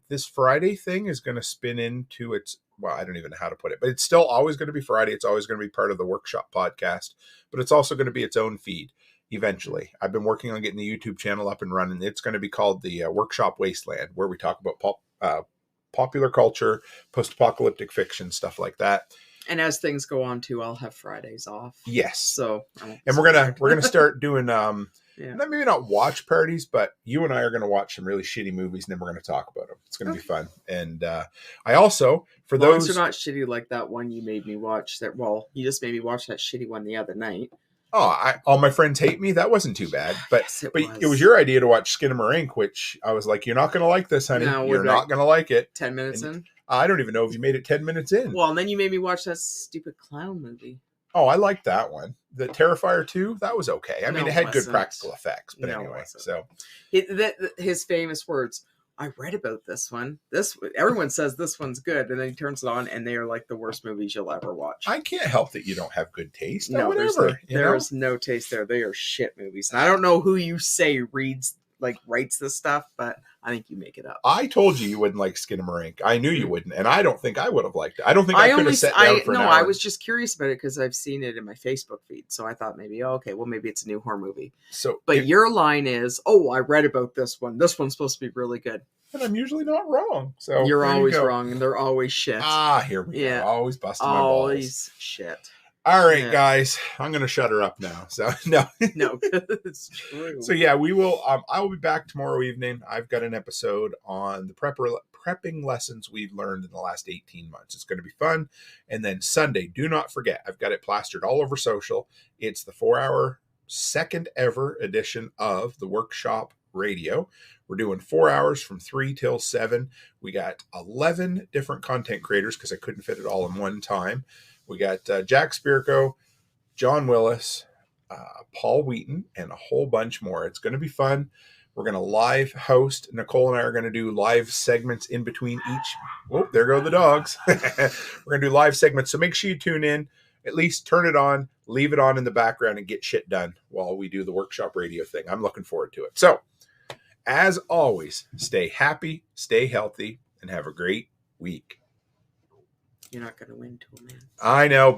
this Friday thing is going to spin into its, well, I don't even know how to put it, but it's still always going to be Friday. It's always going to be part of the Workshop podcast, but it's also going to be its own feed eventually. I've been working on getting the YouTube channel up and running. It's going to be called the Workshop Wasteland, where we talk about popular culture, post-apocalyptic fiction, stuff like that. And as things go on, too, I'll have Fridays off. Yes. So, and we're gonna start doing maybe not watch parties, but you and I are going to watch some really shitty movies, and then we're going to talk about them. It's going to be fun. And I also, for those are not shitty like that one you made me watch. You just made me watch that shitty one the other night. Oh, All My Friends Hate Me. That wasn't too bad, but yes, it was your idea to watch Skinamarink, which I was like, you're not going to like this, honey. No, you're not going to like it. 10 minutes in. I don't even know if you made it 10 minutes in. Well, and then you made me watch that stupid clown movie. Oh, I liked that one. The Terrifier 2, that was okay. I mean, it had good practical effects, but anyway. So his famous words, I read about this one. Everyone says this one's good, and then he turns it on, and they are like the worst movies you'll ever watch. I can't help that you don't have good taste. No, whatever. There's no taste there. They are shit movies. And I don't know who you say writes this stuff, but I think you make it up. I told you wouldn't like Skinamarink. I knew you wouldn't, and I don't think I would have liked it. I don't think I could have sat down for an hour. I was just curious about it because I've seen it in my Facebook feed, so I thought maybe, maybe it's a new horror movie. But your line is, I read about this one. This one's supposed to be really good. And I'm usually not wrong. So you're always wrong, and they're always shit. Here we go. Always busting my balls. Always shit. All right, guys, I'm going to shut her up now. So no, it's true. So we will. I will be back tomorrow evening. I've got an episode on the prepping lessons we've learned in the last 18 months. It's going to be fun. And then Sunday, do not forget, I've got it plastered all over social. It's the 4-hour second ever edition of the Workshop Radio. We're doing 4 hours from 3 till 7. We got 11 different content creators because I couldn't fit it all in one time. We got Jack Spirko, John Willis, Paul Wheaton, and a whole bunch more. It's going to be fun. We're going to live host. Nicole and I are going to do live segments in between each. Oh, there go the dogs. We're going to do live segments. So make sure you tune in. At least turn it on, leave it on in the background, and get shit done while we do the Workshop Radio thing. I'm looking forward to it. So, as always, stay happy, stay healthy, and have a great week. You're not going to win, Toolman. I know.